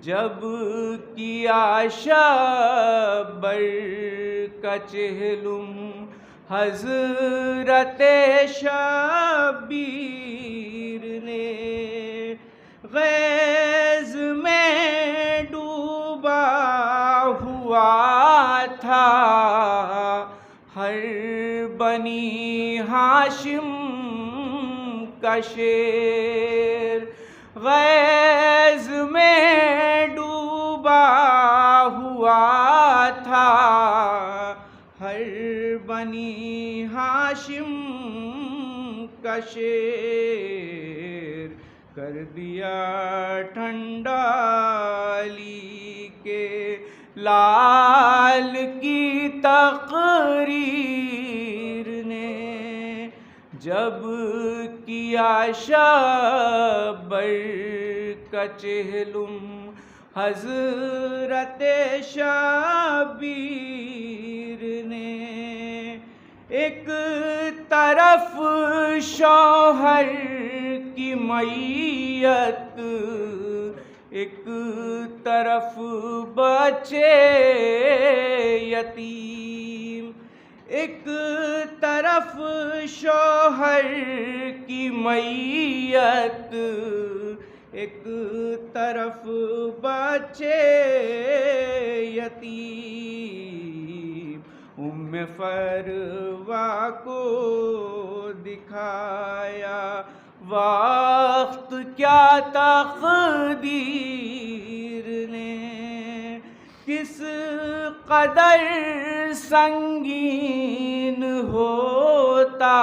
جب کیا شبر کا چہلم حضرت شبیر نے، غیظ میں ڈوبا ہوا تھا ہر بنی ہاشم کا شیر، غیظ میں ڈوبا ہوا تھا ہر بنی ہاشم کا شیر، کر دیا ٹھنڈا علی کے لال کی تقریر نے، جب کیا شبر کا چہلم حضرت شبیر نے۔ ایک طرف شوہر کی میت، ایک طرف بچے یتیم، ایک طرف شوہر کی میت، ایک طرف بچے یتیم، ام فروا کو دکھایا وقت کیا تقدیر نے، کس قدر سنگین ہوتا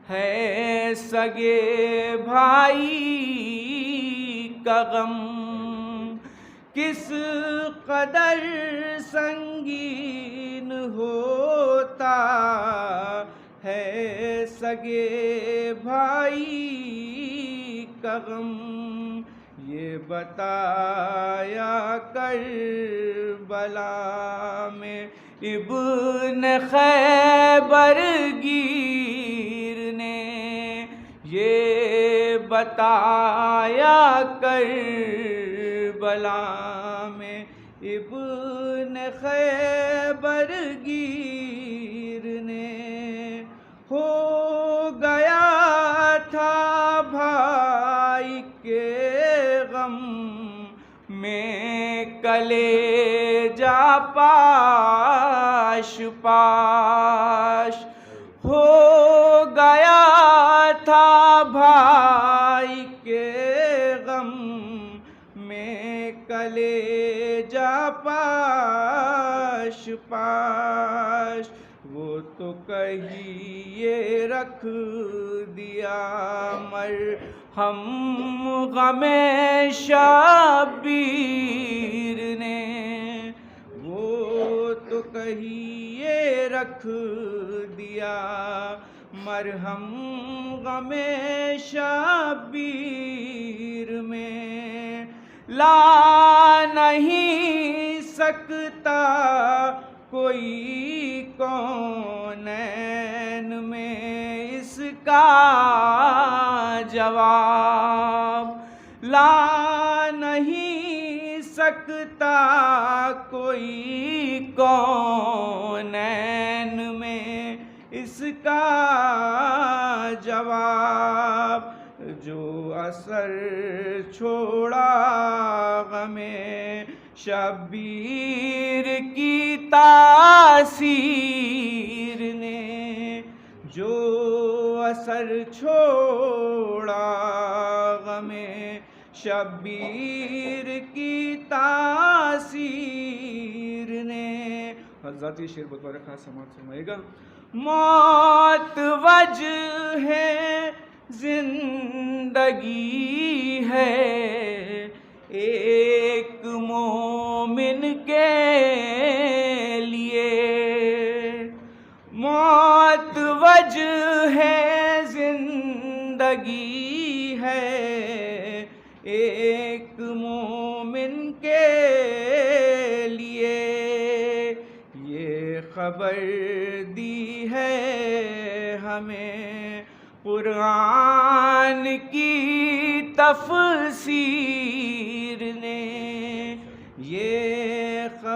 ہے سگے بھائی کا غم، کس قدر سنگین ہوتا ہے سگے بھائی کا غم، یہ بتایا کربلا میں ابن خیبر گیر نے، یہ بتایا کربلا میں ابن خیبر گیر نے، ہو گیا تھا بھائی کے غم میں کلیجہ پاش پاش، ہو گیا تھا بھائی کے غم میں کلیجہ پاش پاش، وہ تو کہیے رکھ دیا مرہم غم شبیر نے، وہ تو کہیے رکھ دیا مرہم غم شبیر میں، لا نہیں سکتا کوئی کونین میں اس کا جواب، لا نہیں سکتا کوئی کونین میں اس کا جواب، جو اثر چھوڑا غم شبیر کی تاثیر نے، جو اثر چھوڑا غم شبیر کی تاثیر نے۔ حضرات یہ شعر بطور خاص سماعت فرمائے گا۔ موت وجہ زندگی ہے ایک مومن کے لیے، موت وجہ زندگی ہے ایک مومن کے لیے، یہ خبر دی ہے ہمیں قرآن کی تفسیر نے،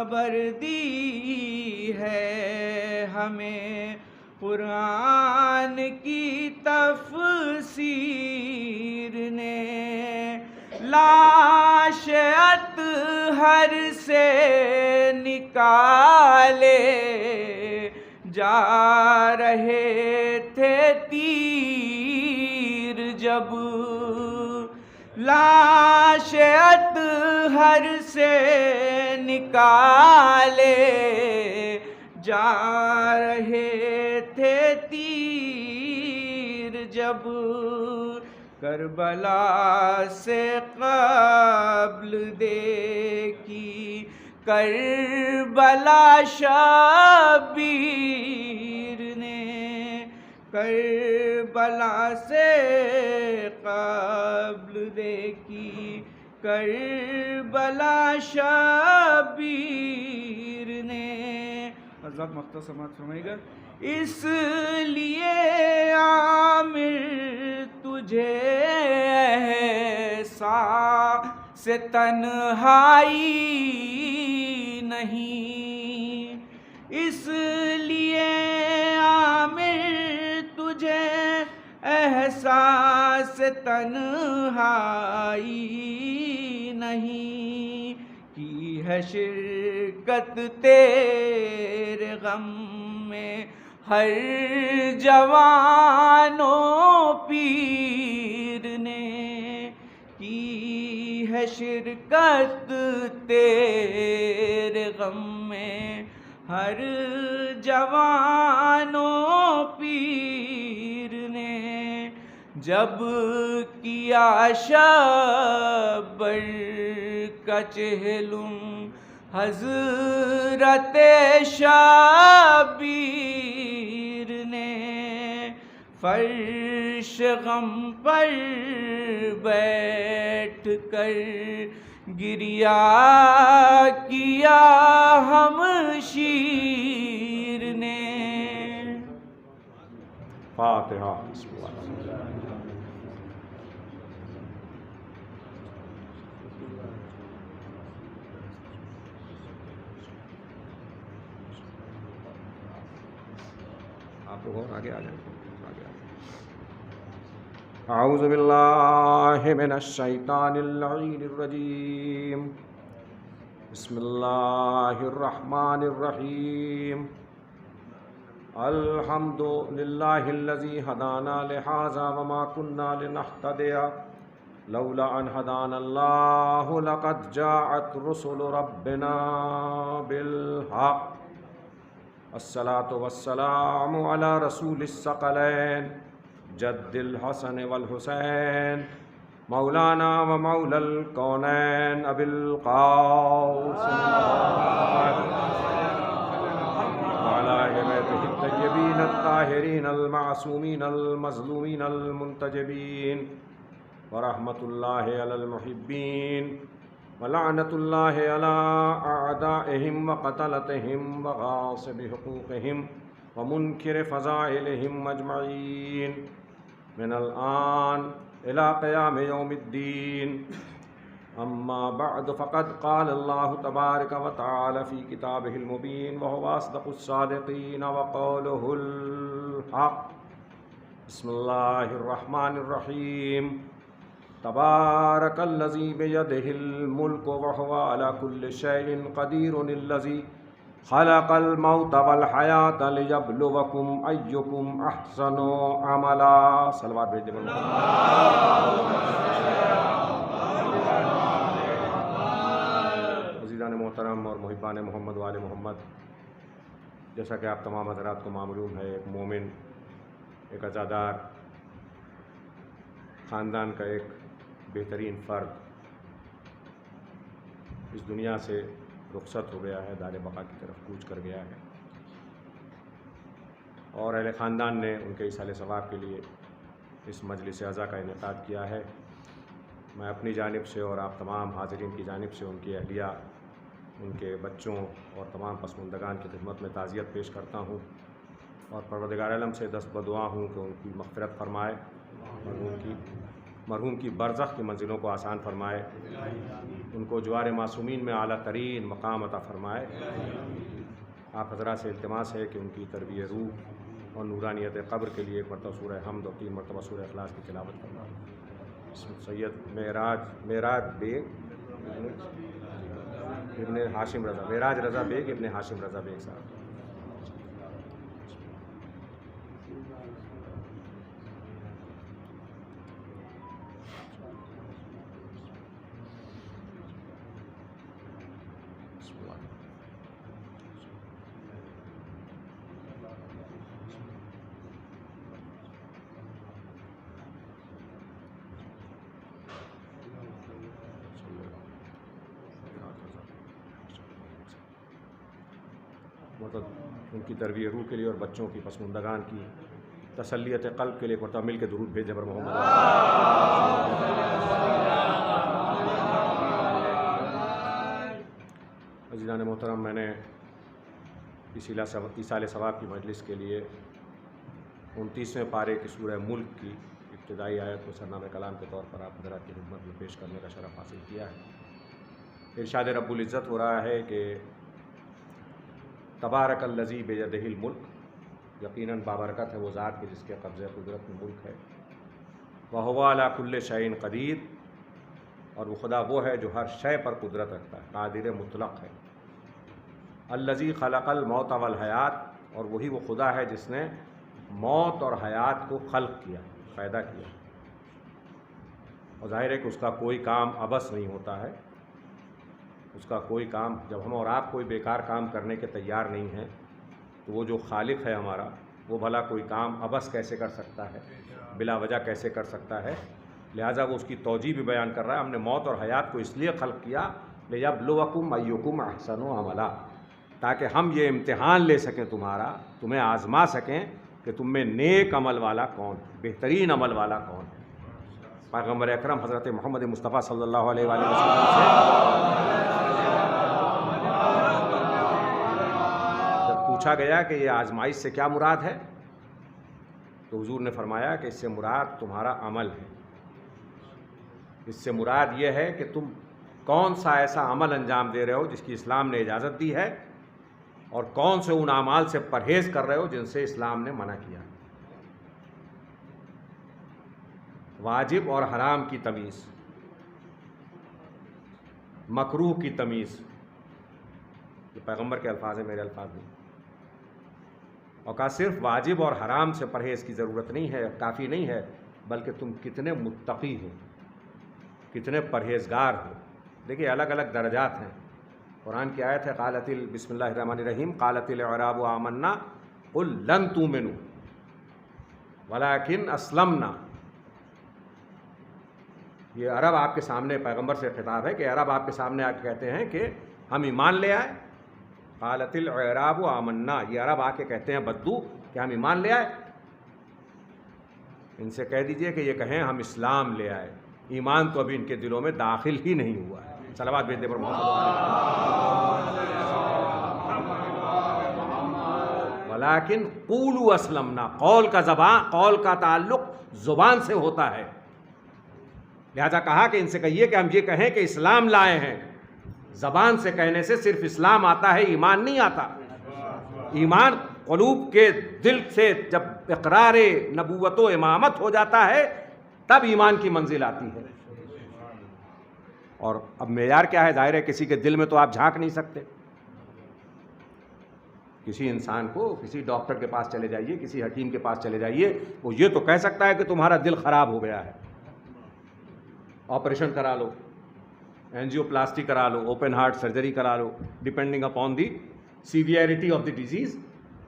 خبر دی ہے ہمیں قرآن کی تفسیر نے، لاش اطہر سے نکالے جا رہے تھے تیر جب، لاش اطہر سے نکالے جا رہے تھے تیر جب، کربلا سے قبل دیکھی کربلا شبیر نے، کربلا سے قبل دیکھی کربلا شبیر نے۔ حضرات مختصر سماعت فرمائے گا۔ اس لیے عامر تجھے احساس تنہائی نہیں، اس لیے عامر تجھے احساس تنہائی نہیں، کی ہے شرکت تیرے غم میں ہر جوان و پیر نے، کی ہے شرکت تیرے غم میں ہر جوان و پیر نے، جب کیا شبر کا چہلم حضرت شبیر نے، فرش غم پر بیٹھ کر گریا کیا ہمشیر نے۔ فاتحہ۔ آپ لوگ اور آگے آ جائیں، آگے آ جائیں۔ اعوذ باللہ من الشیطان اللعین الرجیم، بسم اللہ الرحمن الرحیم، الحمد للہ الذی ہدانا لہذا وما كنا لنہتدی لولا ان ہدانا اللہ لقد جاءت رسل ربنا بالحق، الصلاة والسلام علی رسول الثقلین جد الحسن والحسین مولانا و مولا الکونین ابی القاسم وعلی بیتہ الطیبین الطاہرین المعصومین المظلومین المنتجبین ورحمۃ اللہ علی المحبین ولعنت اللہ علی اعدائہم وقتلتہم وغاصب حقوقہم ومنکر فضائلہم اجمعین من الآن الى قیام یوم الدین، اما بعد فقد قال اللہ تبارک وتعالی فی کتابہ المبین وهو اصدق الصادقین وقولہ الحق، بسم اللہ الرحمن الرحیم، تبارک الذی بیدہ الملک وهو علی کل شیء قدیر، الذی خلق الموت والحیاة لیبلوکم ایکم احسن عملا۔ صلوات بھیج دیں۔ عزیزان محترم اور محبان محمد و آل محمد، جیسا کہ آپ تمام حضرات کو معلوم ہے، ایک مومن، ایک عزادار خاندان کا ایک بہترین فرد اس دنیا سے رخصت ہو گیا ہے، دار بقا کی طرف کوچ کر گیا ہے، اور اہل خاندان نے ان کے ایصال ثواب کے لیے اس مجلس عزا کا انعقاد کیا ہے۔ میں اپنی جانب سے اور آپ تمام حاضرین کی جانب سے ان کی اہلیہ، ان کے بچوں اور تمام پسماندگان کی خدمت میں تعزیت پیش کرتا ہوں، اور پروردگار عالم سے دست بدعا ہوں کہ ان کی مغفرت فرمائے، مرحوم کی برزخ کی منزلوں کو آسان فرمائے، ان کو جوار معصومین میں اعلیٰ ترین مقام عطا فرمائے۔ آپ حضرات سے التماس ہے کہ ان کی تربیت روح اور نورانیت قبر کے لیے ایک مرتبہ سورہ حمد اور 3 مرتبہ سورہ اخلاص کی تلاوت فرمائیں۔ سید معراج بیگ ابن ہاشم رضا، معراج رضا بیگ ابن ہاشم رضا بیگ صاحب۔ مطلب ان کی تربیت روح کے لیے اور بچوں کی پسماندگان کی تسلیت قلب کے لیے ایک مرتبہ مل کے درود بھیجیں پر محمد۔ عزیزان محترم، میں نے ایصال ثواب کی مجلس کے لیے 29ویں پارے کی سورہ ملک کی ابتدائی آیت کو سرنامہ کلام کے طور پر آپ حضرات کی خدمت میں پیش کرنے کا شرف حاصل کیا ہے۔ ارشاد رب العزت ہو رہا ہے کہ تبارک الذی بیدہ الملک، یقیناً بابرکت ہے وہ ذات کے جس کے قبضہ قدرت میں ملک ہے، وہو علی کل شیء قدیر، اور وہ خدا وہ ہے جو ہر شے پر قدرت رکھتا ہے، قادر مطلق ہے۔ الذی خلق الموت والحیات، اور وہی وہ خدا ہے جس نے موت اور حیات کو خلق کیا، پیدا کیا، اور ظاہر ہے کہ اس کا کوئی کام عبث نہیں ہوتا ہے، اس کا کوئی کام، جب ہم اور آپ کوئی بیکار کام کرنے کے تیار نہیں ہیں تو وہ جو خالق ہے ہمارا، وہ بھلا کوئی کام عبث کیسے کر سکتا ہے، بلا وجہ کیسے کر سکتا ہے؟ لہٰذا وہ اس کی توجیہ بھی بیان کر رہا ہے، ہم نے موت اور حیات کو اس لیے خلق کیا لِیَبْلُوَکُمْ أَیُّکُمْ أَحْسَنُ عَمَلًا، تاکہ ہم یہ امتحان لے سکیں تمہارا، تمہیں آزما سکیں کہ تم میں نیک عمل والا کون ہے، بہترین عمل والا کون ہے۔ پیغمبر اکرم حضرت محمد مصطفیٰ صلی اللہ علیہ وآلہ وسلم سے جب پوچھا گیا کہ یہ آزمائش سے کیا مراد ہے، تو حضور نے فرمایا کہ اس سے مراد تمہارا عمل ہے، اس سے مراد یہ ہے کہ تم کون سا ایسا عمل انجام دے رہے ہو جس کی اسلام نے اجازت دی ہے، اور کون سے ان اعمال سے پرہیز کر رہے ہو جن سے اسلام نے منع کیا۔ واجب اور حرام کی تمیز، مکروہ کی تمیز، یہ پیغمبر کے الفاظ ہیں، میرے الفاظ نہیں، اور کہا صرف واجب اور حرام سے پرہیز کی ضرورت نہیں ہے، کافی نہیں ہے، بلکہ تم کتنے متقی ہو، کتنے پرہیزگار ہو۔ دیکھیے الگ الگ درجات ہیں۔ قرآن کی آیت ہے بسم اللہ الرحمن الرحیم، قالت الاعراب آمنا قل لن تؤمنوا ولکن اسلمنا۔ یہ عرب آپ کے سامنے پیغمبر سے خطاب ہے کہ عرب آپ کے سامنے آ کے کہتے ہیں کہ ہم ایمان لے آئے۔ قالت الاعراب آمنا، یہ عرب آ کے کہتے ہیں بدو کہ ہم ایمان لے آئے۔ ان سے کہہ دیجئے کہ یہ کہیں ہم اسلام لے آئے، ایمان تو ابھی ان کے دلوں میں داخل ہی نہیں ہوا ہے۔ صلوات بھیج دے پر محمد ولیکن قولوا اسلمنا، قول کا تعلق زبان سے ہوتا ہے، لہذا کہا کہ ان سے کہیے کہ ہم یہ کہیں کہ اسلام لائے ہیں۔ زبان سے کہنے سے صرف اسلام آتا ہے، ایمان نہیں آتا۔ ایمان قلوب کے دل سے جب اقرار نبوت و امامت ہو جاتا ہے تب ایمان کی منزل آتی ہے۔ اور اب معیار کیا ہے؟ ظاہر ہے کسی کے دل میں تو آپ جھانک نہیں سکتے۔ کسی انسان کو کسی ڈاکٹر کے پاس چلے جائیے، کسی حکیم کے پاس چلے جائیے، وہ یہ تو کہہ سکتا ہے کہ تمہارا دل خراب ہو گیا ہے، آپریشن کرا لو، اینجیو پلاسٹی کرا لو، اوپن ہارٹ سرجری کرا لو، depending upon the severity of the disease.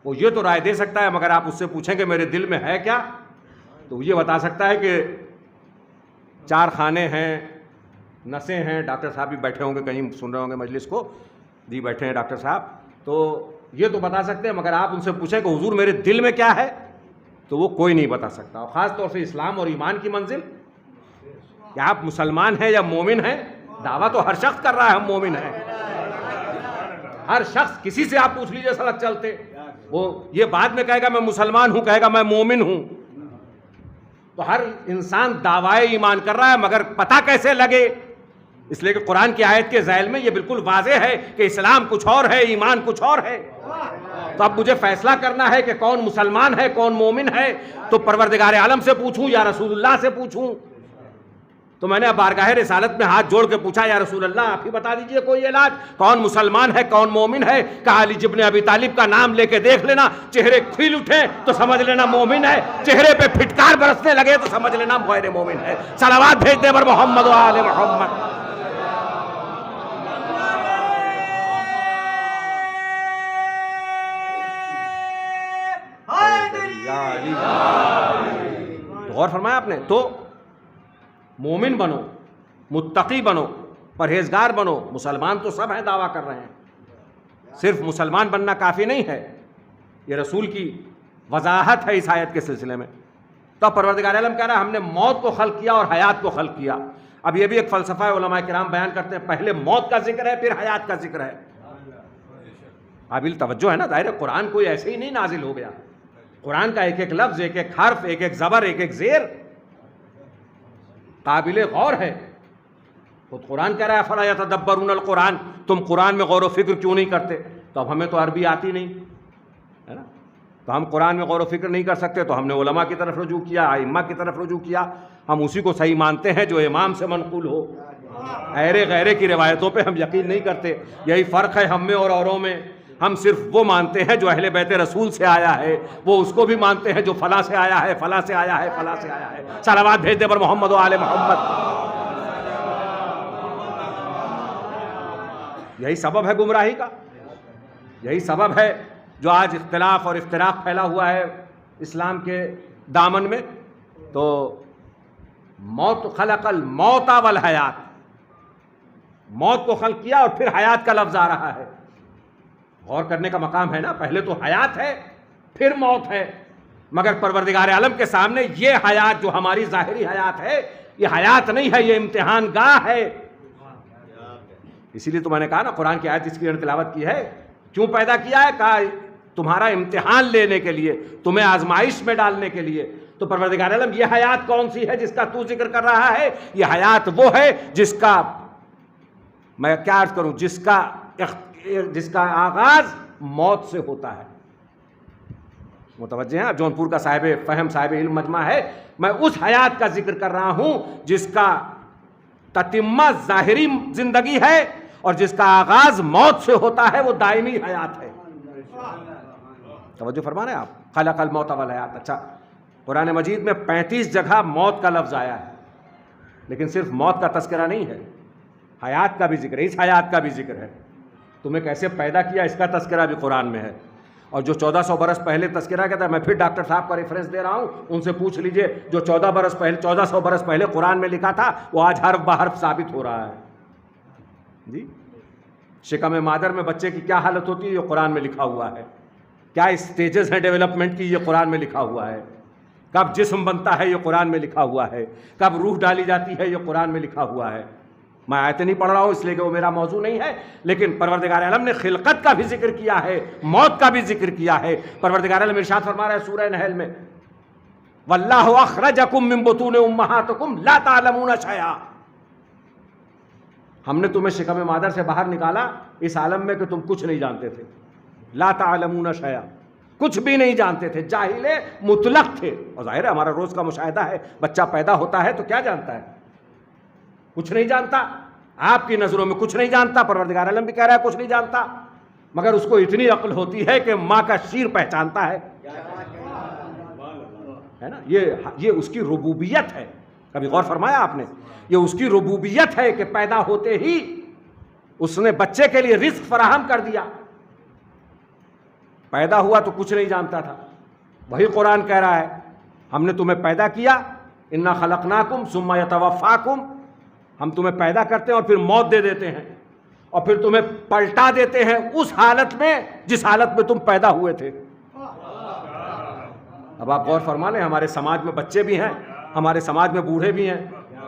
وہ یہ تو رائے دے سکتا ہے، مگر آپ اس سے پوچھیں کہ میرے دل میں ہے کیا، تو وہ یہ بتا سکتا ہے کہ 4 خانے ہیں، نسیں ہیں۔ ڈاکٹر صاحب بھی بیٹھے ہوں گے، کہیں سن رہے ہوں گے مجلس کو، جی بیٹھے ہیں ڈاکٹر صاحب، تو یہ تو بتا سکتے ہیں، مگر آپ ان سے پوچھیں کہ حضور میرے دل میں کیا ہے، تو وہ کوئی نہیں بتا سکتا۔ اور خاص طور سے اسلام اور ایمان کی منزل، کہ آپ مسلمان ہیں یا مومن ہیں، دعویٰ تو ہر شخص کر رہا ہے ہم مومن ہیں، ہر شخص، کسی سے آپ پوچھ لیجئے سڑک چلتے، وہ یہ بعد میں کہے گا میں مسلمان ہوں، کہے گا میں مومن ہوں۔ تو ہر انسان دعویٰ ایمان کر رہا ہے، مگر پتہ کیسے لگے اس لیے کہ قرآن کی آیت کے ذیل میں یہ بالکل واضح ہے کہ اسلام کچھ اور ہے، ایمان کچھ اور ہے. تو اب مجھے فیصلہ کرنا ہے کہ کون مسلمان ہے، کون مومن ہے. تو پروردگار عالم سے پوچھوں یا رسول اللہ سے پوچھوں؟ تو میں نے اب بارگاہ رسالت میں ہاتھ جوڑ کے پوچھا، یا رسول اللہ آپ ہی بتا دیجئے کوئی علاج، کون مسلمان ہے، کون مومن ہے؟ کہا علی ابن ابی طالب کا نام لے کے دیکھ لینا، چہرے کھل اٹھے تو سمجھ لینا مومن ہے، چہرے پہ پھٹکار برسنے لگے تو سمجھ لینا غیر مومن ہے. صلوات بھیج دے بر محمد و آل محمد. تو غور فرمایا آپ نے. تو مومن بنو، متقی بنو، پرہیزگار بنو. مسلمان تو سب ہیں، دعویٰ کر رہے ہیں، صرف مسلمان بننا کافی نہیں ہے. یہ رسول کی وضاحت ہے اس آیت کے سلسلے میں. تو پروردگار عالم کہہ رہا ہے ہم نے موت کو خلق کیا اور حیات کو خلق کیا. اب یہ بھی ایک فلسفہ ہے، علماء کرام بیان کرتے ہیں پہلے موت کا ذکر ہے پھر حیات کا ذکر ہے. قابل توجہ ہے نا، ظاہر ہے قرآن کوئی ایسے ہی نہیں نازل ہو گیا. قرآن کا ایک ایک لفظ، ایک ایک حرف، ایک ایک زبر، ایک ایک زیر قابل غور ہے. خود قرآن کہہ رہا ہے فلا یتدبرون القرآن، تم قرآن میں غور و فکر کیوں نہیں کرتے؟ تو اب ہمیں تو عربی آتی نہیں ہے نا، تو ہم قرآن میں غور و فکر نہیں کر سکتے، تو ہم نے علماء کی طرف رجوع کیا، ائمہ کی طرف رجوع کیا. ہم اسی کو صحیح مانتے ہیں جو امام سے منقول ہو. ایرے غیرے کی روایتوں پہ ہم یقین نہیں کرتے. یہی فرق ہے ہم میں اور اوروں میں. ہم صرف وہ مانتے ہیں جو اہل بیت رسول سے آیا ہے، وہ اس کو بھی مانتے ہیں جو فلاں سے آیا ہے، فلاں سے آیا ہے، فلاں سے آیا ہے. صلوات بھیج دے پر محمد و آل محمد. یہی سبب ہے گمراہی کا، یہی سبب ہے جو آج اختلاف اور افتراق پھیلا ہوا ہے اسلام کے دامن میں. تو موت خلق الموت والحیات، موت کو خلق کیا اور پھر حیات کا لفظ آ رہا ہے. غور کرنے کا مقام ہے نا، پہلے تو حیات ہے پھر موت ہے. مگر پروردگار عالم کے سامنے یہ حیات جو ہماری ظاہری حیات ہے، یہ حیات نہیں ہے، یہ امتحان گاہ ہے. اسی لیے تو میں نے کہا نا قرآن کی آیت اس کی تلاوت کی ہے. کیوں پیدا کیا ہے؟ کہا تمہارا امتحان لینے کے لیے، تمہیں آزمائش میں ڈالنے کے لیے. تو پروردگار عالم یہ حیات کون سی ہے جس کا تو ذکر کر رہا ہے؟ یہ حیات وہ ہے جس کا میں کیا عرض کروں، جس کا آغاز موت سے ہوتا ہے. متوجہ ہیں؟ جونپور کا صاحب فہم، صاحب علم مجمع ہے. میں اس حیات کا ذکر کر رہا ہوں جس کا تتمہ ظاہری زندگی ہے اور جس کا آغاز موت سے ہوتا ہے، وہ دائمی حیات ہے. توجہ فرما رہے ہیں آپ؟ خلق الموت والحیات. اچھا، قرآن مجید میں 35 جگہ موت کا لفظ آیا ہے، لیکن صرف موت کا تذکرہ نہیں ہے، حیات کا بھی ذکر ہے. اس حیات کا بھی ذکر ہے. تمہیں کیسے پیدا کیا اس کا تذکرہ بھی قرآن میں ہے. اور جو 1400 برس پہلے تذکرہ کہتا ہے، میں پھر ڈاکٹر صاحب کا ریفرنس دے رہا ہوں، ان سے پوچھ لیجئے جو 1400 برس پہلے قرآن میں لکھا تھا وہ آج حرف بحرف ثابت ہو رہا ہے. جی، شکم مادر میں بچے کی کیا حالت ہوتی ہے یہ قرآن میں لکھا ہوا ہے. کیا اسٹیجز ہیں ڈیولپمنٹ کی، یہ قرآن میں لکھا ہوا ہے. کب جسم بنتا ہے یہ قرآن میں لکھا ہوا ہے. کب روح ڈالی جاتی ہے یہ قرآن میں لکھا ہوا ہے. میں آیتیں نہیں پڑھ رہا ہوں اس لیے کہ وہ میرا موضوع نہیں ہے، لیکن پروردگار عالم نے خلقت کا بھی ذکر کیا ہے، موت کا بھی ذکر کیا ہے. پروردگار عالم ارشاد فرما رہا ہے سورہ نحل میں، واللہ اخرجکم من بطون امہاتکم لا تعلمون شیئا. ہم نے تمہیں شکم مادر سے باہر نکالا اس عالم میں کہ تم کچھ نہیں جانتے تھے. لا تعلمون شیئا، کچھ بھی نہیں جانتے تھے، جاہل مطلق تھے. اور ظاہر ہے ہمارا روز کا مشاہدہ ہے، بچہ پیدا ہوتا ہے تو کیا جانتا ہے؟ کچھ نہیں جانتا. آپ کی نظروں میں کچھ نہیں جانتا، پروردگار عالم بھی کہہ رہا ہے کچھ نہیں جانتا. مگر اس کو اتنی عقل ہوتی ہے کہ ماں کا شیر پہچانتا ہے نا. یہ اس کی ربوبیت ہے. کبھی غور فرمایا آپ نے؟ یہ اس کی ربوبیت ہے کہ پیدا ہوتے ہی اس نے بچے کے لیے رزق فراہم کر دیا. پیدا ہوا تو کچھ نہیں جانتا تھا. وہی قرآن کہہ رہا ہے ہم نے تمہیں پیدا کیا، انا خلقناکم ثم یتوفاکم، ہم تمہیں پیدا کرتے ہیں اور پھر موت دے دیتے ہیں اور پھر تمہیں پلٹا دیتے ہیں اس حالت میں جس حالت میں تم پیدا ہوئے تھے. اب آپ غور فرما لیں، ہمارے سماج میں بچے بھی ہیں، ہمارے سماج میں بوڑھے بھی ہیں.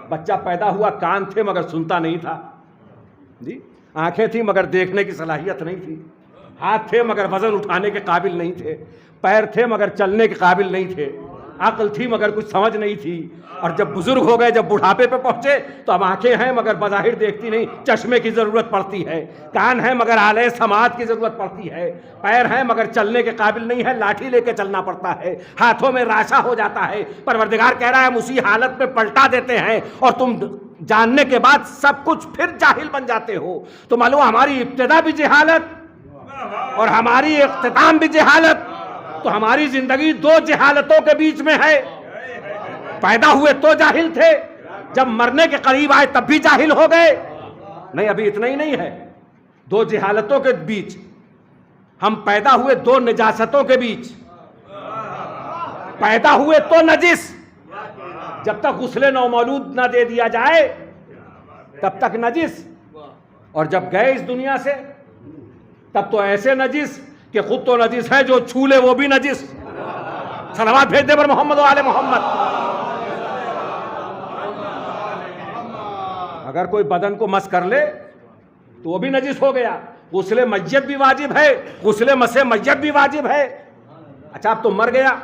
بچہ پیدا ہوا، کان تھے مگر سنتا نہیں تھا، جی، آنکھیں تھیں مگر دیکھنے کی صلاحیت نہیں تھی، ہاتھ تھے مگر وزن اٹھانے کے قابل نہیں تھے، پیر تھے مگر چلنے کے قابل نہیں تھے. عقل تھی مگر کچھ سمجھ نہیں تھی، اور جب بزرگ ہو گئے، جب بڑھاپے پہ پہنچے تو اب آنکھیں ہیں مگر بظاہر دیکھتی نہیں، چشمے کی ضرورت پڑتی ہے، کان ہیں مگر آلے سماعت کی ضرورت پڑتی ہے، پیر ہیں مگر چلنے کے قابل نہیں ہے، لاٹھی لے کے چلنا پڑتا ہے، ہاتھوں میں راشا ہو جاتا ہے۔ پروردگار کہہ رہا ہے ہم اسی حالت میں پلٹا دیتے ہیں اور تم جاننے کے بعد سب کچھ پھر جاہل بن جاتے ہو۔ تو معلوم ہماری ابتدا بھی جہالت اور ہماری اختتام بھی جہالت، تو ہماری زندگی دو جہالتوں کے بیچ میں ہے۔ پیدا ہوئے تو جاہل تھے، جب مرنے کے قریب آئے تب بھی جاہل ہو گئے؟ نہیں، ابھی اتنا ہی نہیں ہے، دو جہالتوں کے بیچ ہم پیدا ہوئے، دو نجاستوں کے بیچ پیدا ہوئے تو نجس، جب تک غسل نومولود نہ دے دیا جائے تب تک نجس، اور جب گئے اس دنیا سے تب تو ایسے نجس کہ خود تو نجس ہے، جو چھو لے وہ بھی نجس۔ صلوات بھیج دے پر محمد و آل محمد۔ اگر کوئی بدن کو مس کر لے تو وہ بھی نجس ہو گیا۔ غسل میت بھی واجب ہے، غسل مس میت بھی واجب ہے۔ اچھا اب تو مر گیا،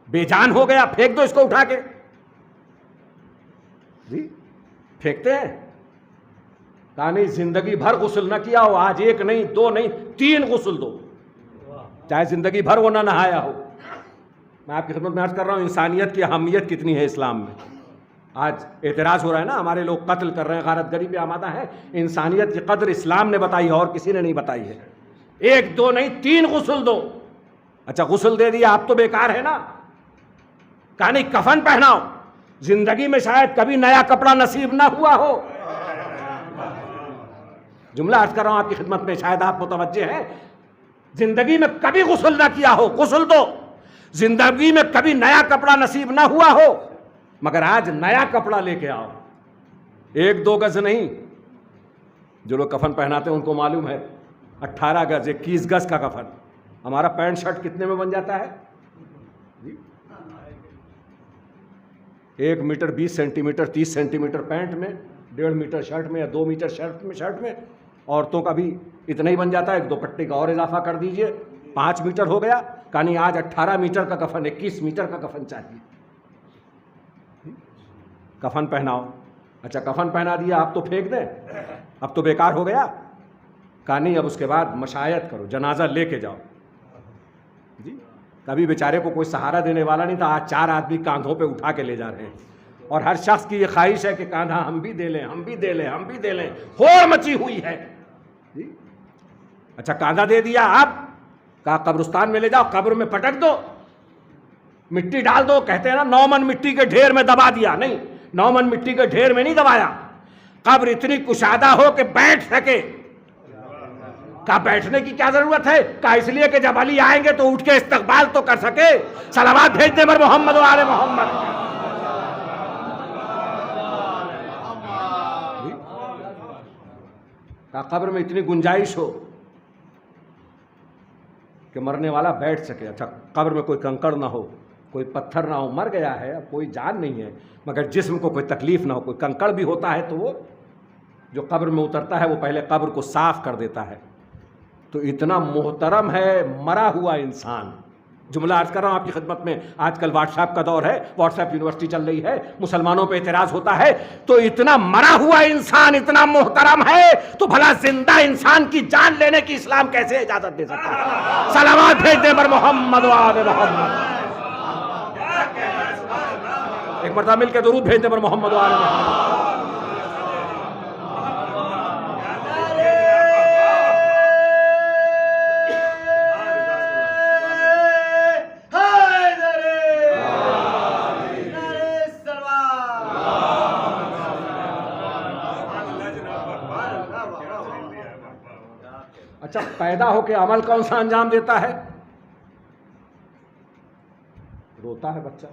بے جان ہو گیا، پھینک دو اس کو اٹھا کے۔ جی پھینکتے ہیں؟ کہا نہیں، زندگی بھر غسل نہ کیا ہو، آج ایک نہیں، دو نہیں، 3 غسل دو، چاہے زندگی بھر وہ نہ نہایا ہو۔ میں آپ کی خدمت میں عرض کر رہا ہوں انسانیت کی اہمیت کتنی ہے اسلام میں۔ آج اعتراض ہو رہا ہے نا، ہمارے لوگ قتل کر رہے ہیں، غارت گری پہ آمادہ ہیں۔ انسانیت کی قدر اسلام نے بتائی ہے اور کسی نے نہیں بتائی ہے۔ 1 2 نہیں، 3 غسل دو۔ اچھا غسل دے دیا، آپ تو بیکار ہے نا۔ کہا نہیں کفن پہناؤ، زندگی میں شاید کبھی نیا کپڑا نصیب نہ ہوا ہو۔ جملہ عرض کر رہا ہوں آپ کی خدمت میں، شاید آپ متوجہ ہیں۔ زندگی میں کبھی غسل نہ کیا ہو، غسل دو۔ زندگی میں کبھی نیا کپڑا نصیب نہ ہوا ہو، مگر آج نیا کپڑا لے کے آؤ۔ 1 2 گز نہیں، جو لوگ کفن پہناتے ہیں ان کو معلوم ہے 18 گز 21 گز کا کفن۔ ہمارا پینٹ شرٹ کتنے میں بن جاتا ہے؟ 1 metre 20 centimetre 30 centimetre pant میں، 1.5 میٹر شرٹ میں یا 2 میٹر شرٹ میں۔ عورتوں کا بھی اتنا ہی بن جاتا ہے، 1 دوپٹے کا اور اضافہ کر دیجئے، 5 میٹر ہو گیا۔ کہانی آج 18 میٹر کا کفن، 21 میٹر کا کفن چاہیے۔ کفن پہناؤ۔ اچھا کفن پہنا دیا، اب تو پھینک دیں، اب تو بیکار ہو گیا؟ کہانی اب اس کے بعد مشایت کرو، جنازہ لے کے جاؤ۔ جی کبھی بیچارے کو کوئی سہارا دینے والا نہیں تھا، آج 4 آدمی کاندھوں پہ اٹھا کے لے جا رہے ہیں، اور ہر شخص کی یہ خواہش ہے کہ کاندھا ہم بھی دے لیں، ہم بھی دے لیں، ہم بھی دے لیں، ہوڑ مچی ہوئی ہے۔ جی اچھا کاندھا دے دیا، اب کہا قبرستان میں لے جاؤ، قبر میں پٹک دو، مٹی ڈال دو۔ کہتے ہیں نا 9 من مٹی کے ڈھیر میں دبا دیا، نہیں، 9 من مٹی کے ڈھیر میں نہیں دبایا، قبر اتنی کشادہ ہو کہ بیٹھ سکے۔ کہا بیٹھنے کی کیا ضرورت ہے؟ کہا اس لیے کہ جب علی آئیں گے تو اٹھ کے استقبال تو کر سکے۔ صلوات بھیج دے پر محمد و آل محمد۔ کہا قبر میں اتنی گنجائش ہو کہ مرنے والا بیٹھ سکے۔ اچھا قبر میں کوئی کنکڑ نہ ہو، کوئی پتھر نہ ہو، مر گیا ہے، اب کوئی جان نہیں ہے، مگر جسم کو کوئی تکلیف نہ ہو۔ کوئی کنکڑ بھی ہوتا ہے تو وہ جو قبر میں اترتا ہے وہ پہلے قبر کو صاف کر دیتا ہے۔ تو اتنا محترم ہے مرا ہوا انسان۔ جملہ عرض کر رہا ہوں آپ کی خدمت میں، آج کل واٹس ایپ کا دور ہے، واٹس ایپ یونیورسٹی چل رہی ہے، مسلمانوں پہ اعتراض ہوتا ہے، تو اتنا مرا ہوا انسان اتنا محترم ہے تو بھلا زندہ انسان کی جان لینے کی اسلام کیسے اجازت دے سکتا ہے؟ صلوات بھیج دیں پر محمد و آل محمد۔ ایک مرتبہ مل کے درود بھیج دیں پر محمد و آل محمد۔ اچھا پیدا ہو کے عمل کون سا انجام دیتا ہے؟ روتا ہے بچہ،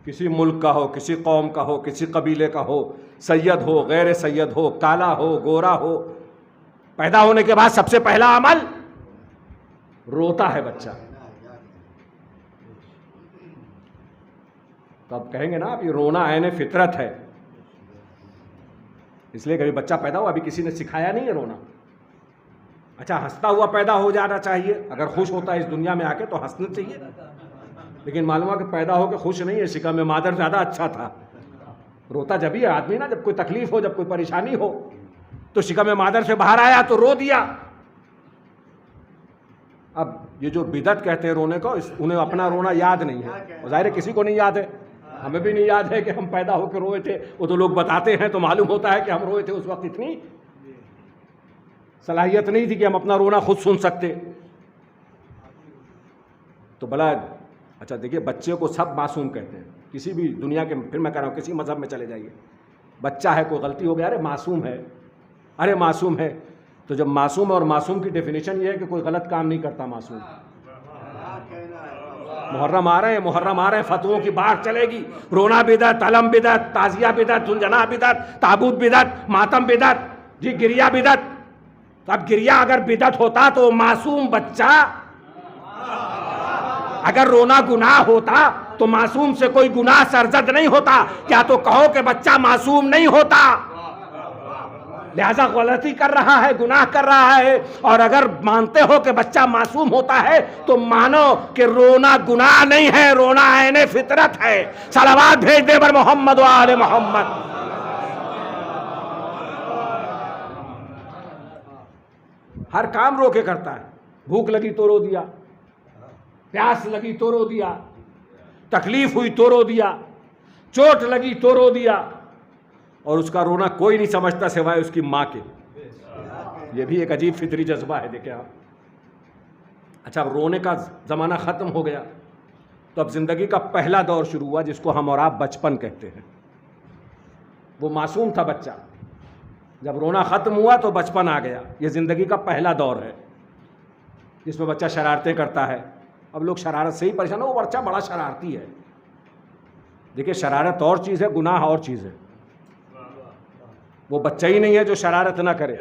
کسی ملک کا ہو، کسی قوم کا ہو، کسی قبیلے کا ہو، سید ہو، غیر سید ہو، کالا ہو، گورا ہو، پیدا ہونے کے بعد سب سے پہلا عمل روتا ہے بچہ۔ تو اب کہیں گے نا آپ یہ رونا عین فطرت ہے، اس لیے کبھی بچہ پیدا ہوا ابھی کسی نے سکھایا نہیں ہے رونا۔ اچھا ہنستا ہوا پیدا ہو جانا چاہیے، اگر خوش ہوتا ہے اس دنیا میں آ کے تو ہنسنا چاہیے، لیکن معلوم ہے کہ پیدا ہو کے خوش نہیں ہے، شکم مادر زیادہ اچھا تھا. روتا جب ہی آدمی نا، جب کوئی تکلیف ہو، جب کوئی پریشانی ہو. تو شکم مادر سے باہر آیا تو رو دیا. اب یہ جو بدعت کہتے ہیں رونے کو، انہیں اپنا رونا یاد نہیں ہے. ظاہر ہے کسی کو نہیں یاد ہے، ہمیں بھی نہیں یاد ہے کہ ہم پیدا ہو کے روئے تھے. وہ تو لوگ بتاتے ہیں تو معلوم ہوتا ہے کہ ہم روئے تھے. اس وقت اتنی صلاحیت نہیں تھی کہ ہم اپنا رونا خود سن سکتے. تو بلا اچھا دیکھیے، بچے کو سب معصوم کہتے ہیں کسی بھی دنیا کے، پھر میں کہہ رہا ہوں کسی مذہب میں چلے جائیے، بچہ ہے کوئی غلطی ہو گیا، ارے معصوم ہے، ارے معصوم ہے. تو جب معصوم ہے، اور معصوم کی ڈیفینیشن یہ ہے کہ کوئی غلط کام نہیں کرتا معصوم. محرم آ رہے ہیں، فتووں کی بار چلے گی. رونا بدعت، علم بدعت، تعزیہ بدعت، سلجھنا بدعت، تابوت بدعت، ماتم بدعت، جی گریا بدعت. اب گریا اگر بدعت ہوتا تو معصوم بچہ، اگر رونا گناہ ہوتا تو معصوم سے کوئی گناہ سرزد نہیں ہوتا. کیا تو کہو کہ بچہ معصوم نہیں ہوتا، لہذا غلطی کر رہا ہے، گناہ کر رہا ہے. اور اگر مانتے ہو کہ بچہ معصوم ہوتا ہے تو مانو کہ رونا گناہ نہیں ہے، رونا عین فطرت ہے. صلوات بھیج دے بر محمد و آل محمد. ہر کام رو کے کرتا ہے. بھوک لگی تو رو دیا، پیاس لگی تو رو دیا، تکلیف ہوئی تو رو دیا، چوٹ لگی تو رو دیا. اور اس کا رونا کوئی نہیں سمجھتا سوائے اس کی ماں کے. یہ بھی ایک عجیب فطری جذبہ ہے. دیکھیں آپ، اچھا اب رونے کا زمانہ ختم ہو گیا تو اب زندگی کا پہلا دور شروع ہوا جس کو ہم اور آپ بچپن کہتے ہیں. وہ معصوم تھا بچہ، جب رونا ختم ہوا تو بچپن آ گیا. یہ زندگی کا پہلا دور ہے جس میں بچہ شرارتیں کرتا ہے. اب لوگ شرارت سے ہی پریشان ہو، وہ بچہ بڑا شرارتی ہے. دیکھیں شرارت اور چیز ہے، گناہ اور چیز ہے. وہ بچہ ہی نہیں ہے جو شرارت نہ کرے.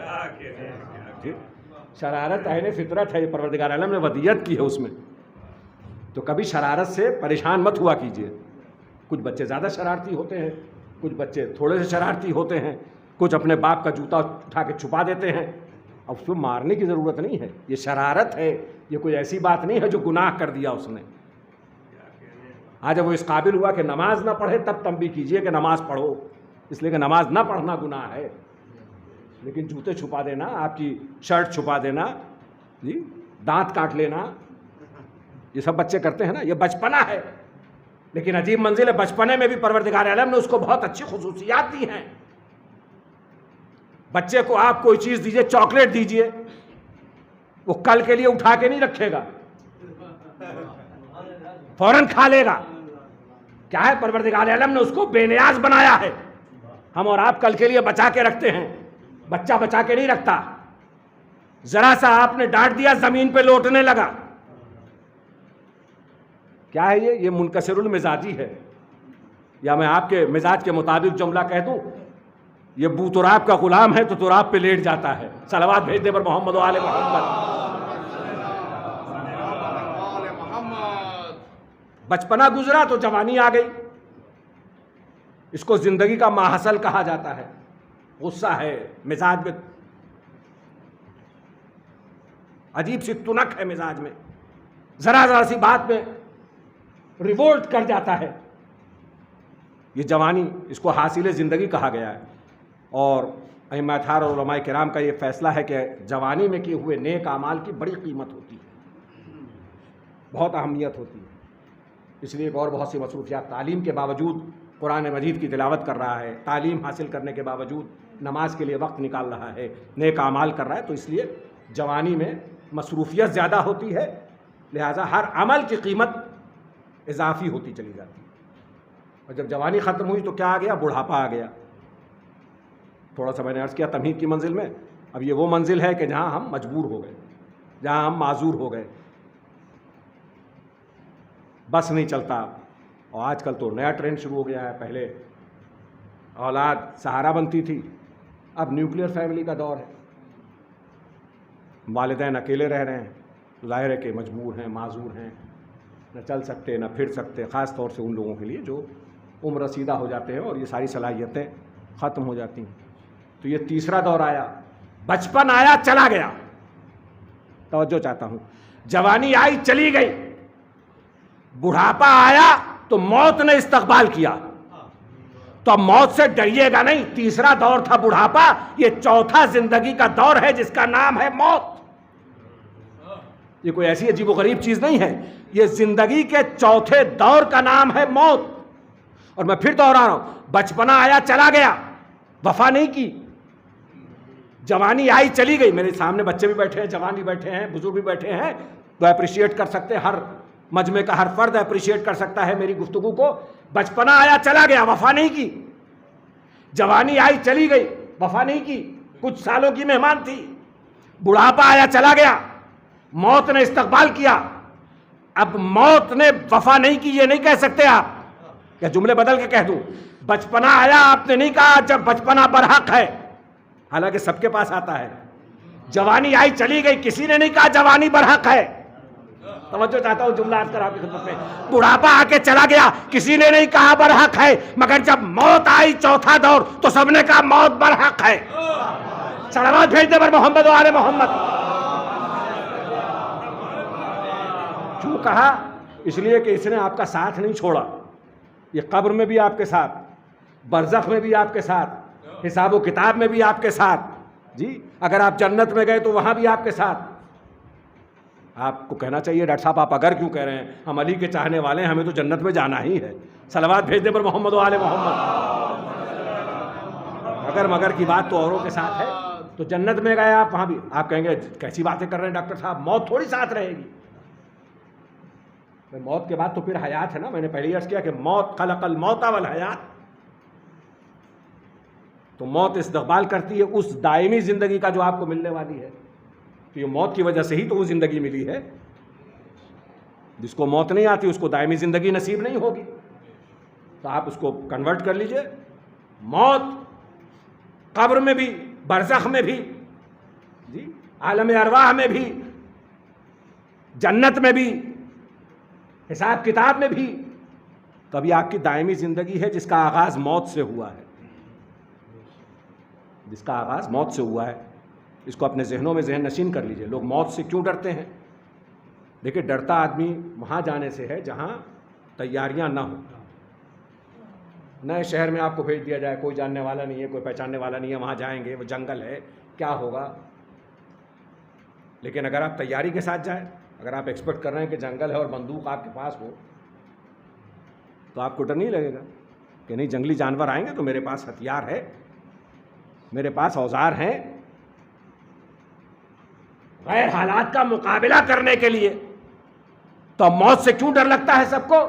شرارت عین فطرت ہے، پروردگار عالم نے ودیت کی ہے اس میں. تو کبھی شرارت سے پریشان مت ہوا کیجیے. کچھ بچے زیادہ شرارتی ہوتے ہیں، کچھ بچے تھوڑے سے شرارتی ہوتے ہیں، کچھ اپنے باپ کا جوتا اٹھا کے چھپا دیتے ہیں. اب اس کو مارنے کی ضرورت نہیں ہے، یہ شرارت ہے، یہ کوئی ایسی بات نہیں ہے جو گناہ کر دیا اس نے. جب وہ اس قابل ہوا کہ نماز نہ پڑھے تب تنبیہ کیجیے کہ نماز پڑھو، اس لیے کہ نماز نہ پڑھنا گناہ ہے. لیکن جوتے چھپا دینا، آپ کی شرٹ چھپا دینا، جی دانت کاٹ لینا، یہ سب بچے کرتے ہیں نا. یہ بچپنا ہے. لیکن عجیب منزل ہے، بچپنے میں بھی پروردگار عالم نے اس کو بہت اچھی خصوصیات دی ہیں. بچے کو آپ کوئی چیز دیجئے، چاکلیٹ دیجئے، وہ کل کے لیے اٹھا کے نہیں رکھے گا، فوراً کھا لے گا. کیا ہے؟ پروردگار عالم نے اس کو بے نیاز بنایا ہے. ہم اور آپ کل کے لیے بچا کے رکھتے ہیں، بچہ بچا کے نہیں رکھتا. ذرا سا آپ نے ڈانٹ دیا زمین پہ لوٹنے لگا. کیا ہے یہ منکسر المزاجی ہے. یا میں آپ کے مزاج کے مطابق جملہ کہہ دوں، یہ بو تراب کا غلام ہے تو تراب پہ لیٹ جاتا ہے. صلوات بھیج دے پر محمد و آل محمد. بچپنا گزرا تو جوانی آ گئی. اس کو زندگی کا ماحصل کہا جاتا ہے. غصہ ہے، مزاج میں عجیب سی تنک ہے، مزاج میں ذرا ذرا سی بات میں ریوولٹ کر جاتا ہے. یہ جوانی، اس کو حاصل زندگی کہا گیا ہے. اور ائمہ اطہار اور علماء کرام کا یہ فیصلہ ہے کہ جوانی میں کیے ہوئے نیک اعمال کی بڑی قیمت ہوتی ہے، بہت اہمیت ہوتی ہے. اس لیے اور بہت سی مصروفیات، تعلیم کے باوجود قرآن مجید کی تلاوت کر رہا ہے، تعلیم حاصل کرنے کے باوجود نماز کے لیے وقت نکال رہا ہے، نیک اعمال کر رہا ہے. تو اس لیے جوانی میں مصروفیت زیادہ ہوتی ہے، لہٰذا ہر عمل کی قیمت اضافی ہوتی چلی جاتی ہے. اور جب جوانی ختم ہوئی تو کیا آ گیا؟ بڑھاپا آ گیا. تھوڑا سا میں نے عرض کیا تمہید کی منزل میں. اب یہ وہ منزل ہے کہ جہاں ہم مجبور ہو گئے، جہاں ہم معذور ہو گئے، بس نہیں چلتا. اور آج کل تو نیا ٹرینڈ شروع ہو گیا ہے. پہلے اولاد سہارا بنتی تھی، اب نیوکلیئر فیملی کا دور ہے. والدین اکیلے رہ رہے ہیں، ظاہر ہے کہ مجبور ہیں، معذور ہیں، نہ چل سکتے نہ پھر سکتے. خاص طور سے ان لوگوں کے لیے جو عمر رسیدہ ہو جاتے ہیں اور یہ ساری صلاحیتیں ختم ہو جاتی ہیں. تو یہ تیسرا دور آیا. بچپن آیا چلا گیا، توجہ چاہتا ہوں. جوانی آئی چلی گئی. بڑھاپا آیا تو موت نے استقبال کیا، تو اب موت سے ڈریے گا نہیں. تیسرا دور تھا بڑھاپا، یہ چوتھا زندگی کا دور ہے جس کا نام ہے موت. یہ کوئی ایسی عجیب و غریب چیز نہیں ہے، یہ زندگی کے چوتھے دور کا نام ہے موت. اور میں پھر دوہرا رہا ہوں، بچپنا آیا چلا گیا، وفا نہیں کی. جوانی آئی چلی گئی. میرے سامنے بچے بھی بیٹھے ہیں، جوان بھی بیٹھے ہیں، بزرگ بھی بیٹھے ہیں، تو اپریشیٹ کر سکتے ہیں، ہر مجمع کا ہر فرد اپریشیٹ کر سکتا ہے میری گفتگو کو. بچپنا آیا چلا گیا، وفا نہیں کی. جوانی آئی چلی گئی، وفا نہیں کی، کچھ سالوں کی مہمان تھی. بڑھاپا آیا چلا گیا، موت نے استقبال کیا. اب موت نے وفا نہیں کی، یہ نہیں کہہ سکتے آپ. یا جملے بدل کے کہہ دوں، بچپنا آیا، آپ نے نہیں کہا جب بچپنا برحق ہے، حالانکہ سب کے پاس آتا ہے. جوانی آئی چلی گئی، کسی نے نہیں کہا جوانی برحق ہے. توجہ چاہتا ہوں جملہ عرض کر آپ کی خدمت میں. بڑھاپا آ کے چلا گیا، کسی نے نہیں کہا برحق ہے، مگر جب موت آئی چوتھا دور تو سب نے کہا موت برحق ہے. صلوات بھیج دے پر محمد و آل محمد. کیوں کہا؟ اس لیے کہ اس نے آپ کا ساتھ نہیں چھوڑا. یہ قبر میں بھی آپ کے ساتھ، برزخ میں بھی آپ کے ساتھ، حساب و کتاب میں بھی آپ کے ساتھ. جی اگر آپ جنت میں گئے تو وہاں بھی آپ کے ساتھ. آپ کو کہنا چاہیے ڈاکٹر صاحب آپ اگر کیوں کہہ رہے ہیں، ہم علی کے چاہنے والے ہیں، ہمیں تو جنت میں جانا ہی ہے. صلوات بھیج دے پر محمد و آل محمد. اگر مگر کی بات تو اوروں کے ساتھ ہے، تو جنت میں گئے آپ، وہاں بھی آپ کہیں گے کیسی باتیں کر رہے ہیں ڈاکٹر صاحب، موت تھوڑی ساتھ رہے گی. موت کے بعد تو پھر حیات ہے نا. میں نے پہلے عرض کیا کہ موت خلق الموت والحیات. تو موت استقبال کرتی ہے اس دائمی زندگی کا جو آپ کو ملنے والی ہے. تو یہ موت کی وجہ سے ہی تو وہ زندگی ملی ہے. جس کو موت نہیں آتی اس کو دائمی زندگی نصیب نہیں ہوگی. تو آپ اس کو کنورٹ کر لیجئے. موت قبر میں بھی، برزخ میں بھی، جی عالم ارواح میں بھی، جنت میں بھی، حساب کتاب میں بھی. تو ابھی آپ کی دائمی زندگی ہے جس کا آغاز موت سے ہوا ہے. جس کا آغاز موت سے ہوا ہے، اس کو اپنے ذہنوں میں ذہن نشین کر لیجئے. لوگ موت سے کیوں ڈرتے ہیں؟ دیکھیں ڈرتا آدمی وہاں جانے سے ہے جہاں تیاریاں نہ ہوں. نئے شہر میں آپ کو بھیج دیا جائے، کوئی جاننے والا نہیں ہے، کوئی پہچاننے والا نہیں ہے، وہاں جائیں گے، وہ جنگل ہے، کیا ہوگا. لیکن اگر آپ تیاری کے ساتھ جائیں، اگر آپ ایکسپیکٹ کر رہے ہیں کہ جنگل ہے اور بندوق آپ کے پاس ہو، تو آپ کو ڈر نہیں لگے گا کہ نہیں جنگلی جانور آئیں گے تو میرے پاس ہتھیار ہے، میرے پاس اوزار ہیں غیر حالات کا مقابلہ کرنے کے لیے. تو موت سے کیوں ڈر لگتا ہے سب کو؟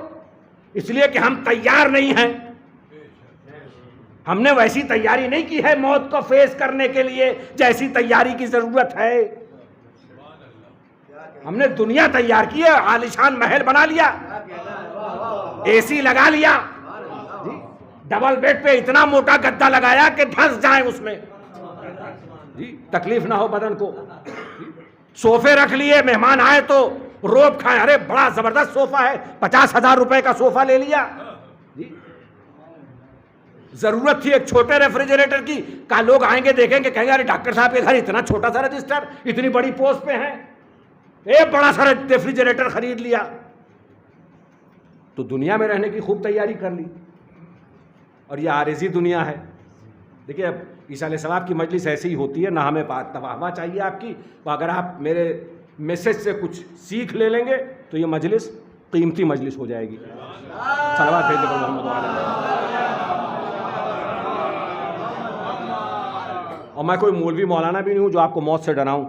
اس لیے کہ ہم تیار نہیں ہیں. ہم نے ویسی تیاری نہیں کی ہے موت کو فیس کرنے کے لیے جیسی تیاری کی ضرورت ہے. ہم نے دنیا تیار کی ہے، عالیشان محل بنا لیا، اے سی لگا لیا، ڈبل بیڈ پہ اتنا موٹا گدا لگایا کہ دھنس جائیں اس میں، جی تکلیف نہ ہو بدن کو. صوفے رکھ لیے، مہمان آئے تو روب کھائیں. ارے بڑا زبردست صوفہ ہے، 50,000 روپے کا صوفہ لے لیا. جی ضرورت تھی ایک چھوٹے ریفریجریٹر کی، کہا لوگ آئیں گے دیکھیں گے، کہیں گے ارے ڈاکٹر صاحب کے گھر اتنا چھوٹا سا رجسٹر، اتنی بڑی پوسٹ پہ ہیں، ایک بڑا سا ریفریجریٹر خرید لیا. تو دنیا میں رہنے کی خوب تیاری کر لی. اور یہ عارضی دنیا ہے. دیکھیے اب عیسیٰ علیہ السلام کی مجلس ایسی ہی ہوتی ہے، نہ ہمیں تواہمہ چاہیے آپ کی. تو اگر آپ میرے میسج سے کچھ سیکھ لے لیں گے تو یہ مجلس قیمتی مجلس ہو جائے گی. صلوات بھیج دیں محمد و آل محمد. اور میں کوئی مولوی مولانا بھی نہیں ہوں جو آپ کو موت سے ڈراؤں.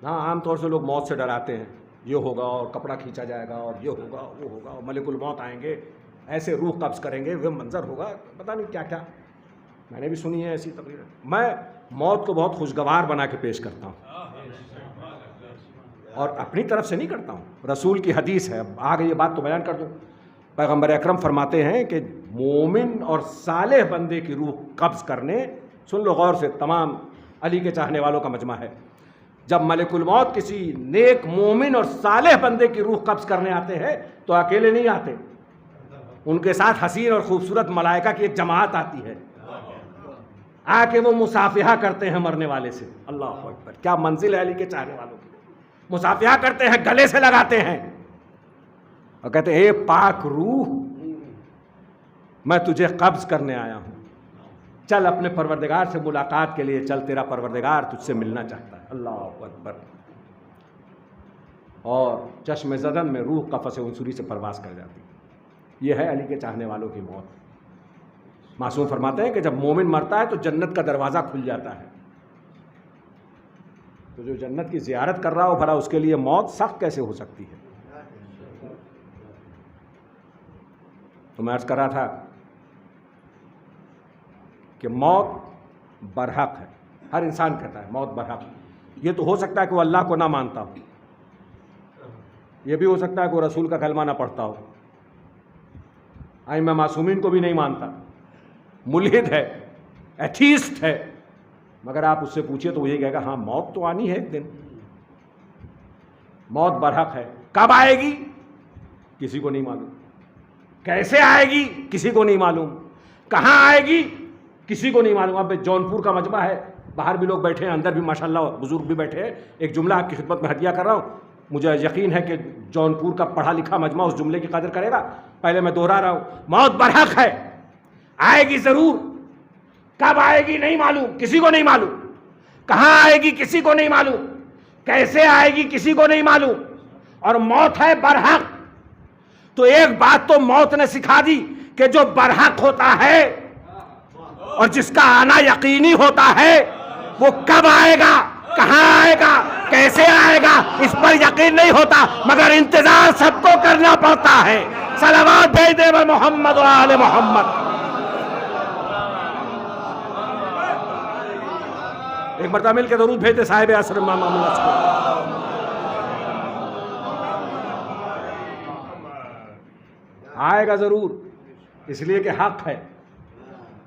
ہاں عام طور سے لوگ موت سے ڈراتے ہیں، یہ ہوگا اور کپڑا کھینچا جائے گا اور یہ ہوگا وہ ہوگا اور ملک الموت آئیں گے، ایسے روح قبض کریں گے، وہ منظر ہوگا، پتہ نہیں کیا کیا. میں نے بھی سنی ہے ایسی تقریریں. میں موت کو بہت خوشگوار بنا کے پیش کرتا ہوں اور اپنی طرف سے نہیں کرتا ہوں. رسول کی حدیث ہے. اب آگے یہ بات تو بیان کر دوں. پیغمبر اکرم فرماتے ہیں کہ مومن اور صالح بندے کی روح قبض کرنے، سن لو غور سے، تمام علی کے چاہنے والوں کا مجمع ہے، جب ملک الموت کسی نیک مومن اور صالح بندے کی روح قبض کرنے آتے ہیں تو اکیلے نہیں آتے، ان کے ساتھ حسین اور خوبصورت ملائکہ کی ایک جماعت آتی ہے. آ کے وہ مصافحہ کرتے ہیں مرنے والے سے. اللہ اکبر، کیا منزل ہے علی کے چاہنے والوں کی. مصافحہ کرتے ہیں، گلے سے لگاتے ہیں. اور کہتے ہیں اے پاک روح میں تجھے قبض کرنے آیا ہوں، چل اپنے پروردگار سے ملاقات کے لیے چل، تیرا پروردگار تجھ سے ملنا چاہتا ہے۔ اللہ اکبر۔ اور چشم زدن میں روح قفس عنصری سے پرواز کر جاتی۔ یہ ہے علی کے چاہنے والوں کی موت۔ معصوم فرماتے ہیں کہ جب مومن مرتا ہے تو جنت کا دروازہ کھل جاتا ہے۔ تو جو جنت کی زیارت کر رہا ہو بھلا اس کے لیے موت سخت کیسے ہو سکتی ہے؟ تو میں عرض کر رہا تھا کہ موت برحق ہے، ہر انسان کہتا ہے موت برحق۔ یہ تو ہو سکتا ہے کہ وہ اللہ کو نہ مانتا ہو، یہ بھی ہو سکتا ہے کہ وہ رسول کا کلمہ نہ پڑھتا ہو، ائمہ معصومین کو بھی نہیں مانتا، ملحد ہے، ایتھیسٹ ہے، مگر آپ اس سے پوچھئے تو وہ یہ کہے گا ہاں موت تو آنی ہے ایک دن، موت برحق ہے۔ کب آئے گی کسی کو نہیں معلوم، کیسے آئے گی کسی کو نہیں معلوم، کہاں آئے گی کسی کو نہیں معلوم۔ اب جونپور کا مجمع ہے، باہر بھی لوگ بیٹھے ہیں، اندر بھی ماشاءاللہ بزرگ بھی بیٹھے ہیں۔ ایک جملہ آپ کی خدمت میں ہدیہ کر رہا ہوں، مجھے یقین ہے کہ جونپور کا پڑھا لکھا مجمع اس جملے کی قدر کرے گا۔ پہلے میں دوہرا رہا ہوں، موت برحق ہے، آئے گی ضرور، کب آئے گی نہیں معلوم، کسی کو نہیں معلوم، کہاں آئے گی کسی کو نہیں معلوم، کیسے آئے گی کسی کو نہیں معلوم، اور موت ہے برحق۔ تو ایک بات تو موت نے سکھا دی کہ جو برحق ہوتا ہے اور جس کا آنا یقینی ہوتا ہے وہ کب آئے گا، کہاں آئے گا، کیسے آئے گا، اس پر یقین نہیں ہوتا، مگر انتظار سب کو کرنا پڑتا ہے۔ صلوات بھیج دے بر محمد و آل محمد۔ ایک مرتبہ مل کے درود بھیج دے صاحب عصر امام اللہ کو۔ آئے گا ضرور، اس لیے کہ حق ہے،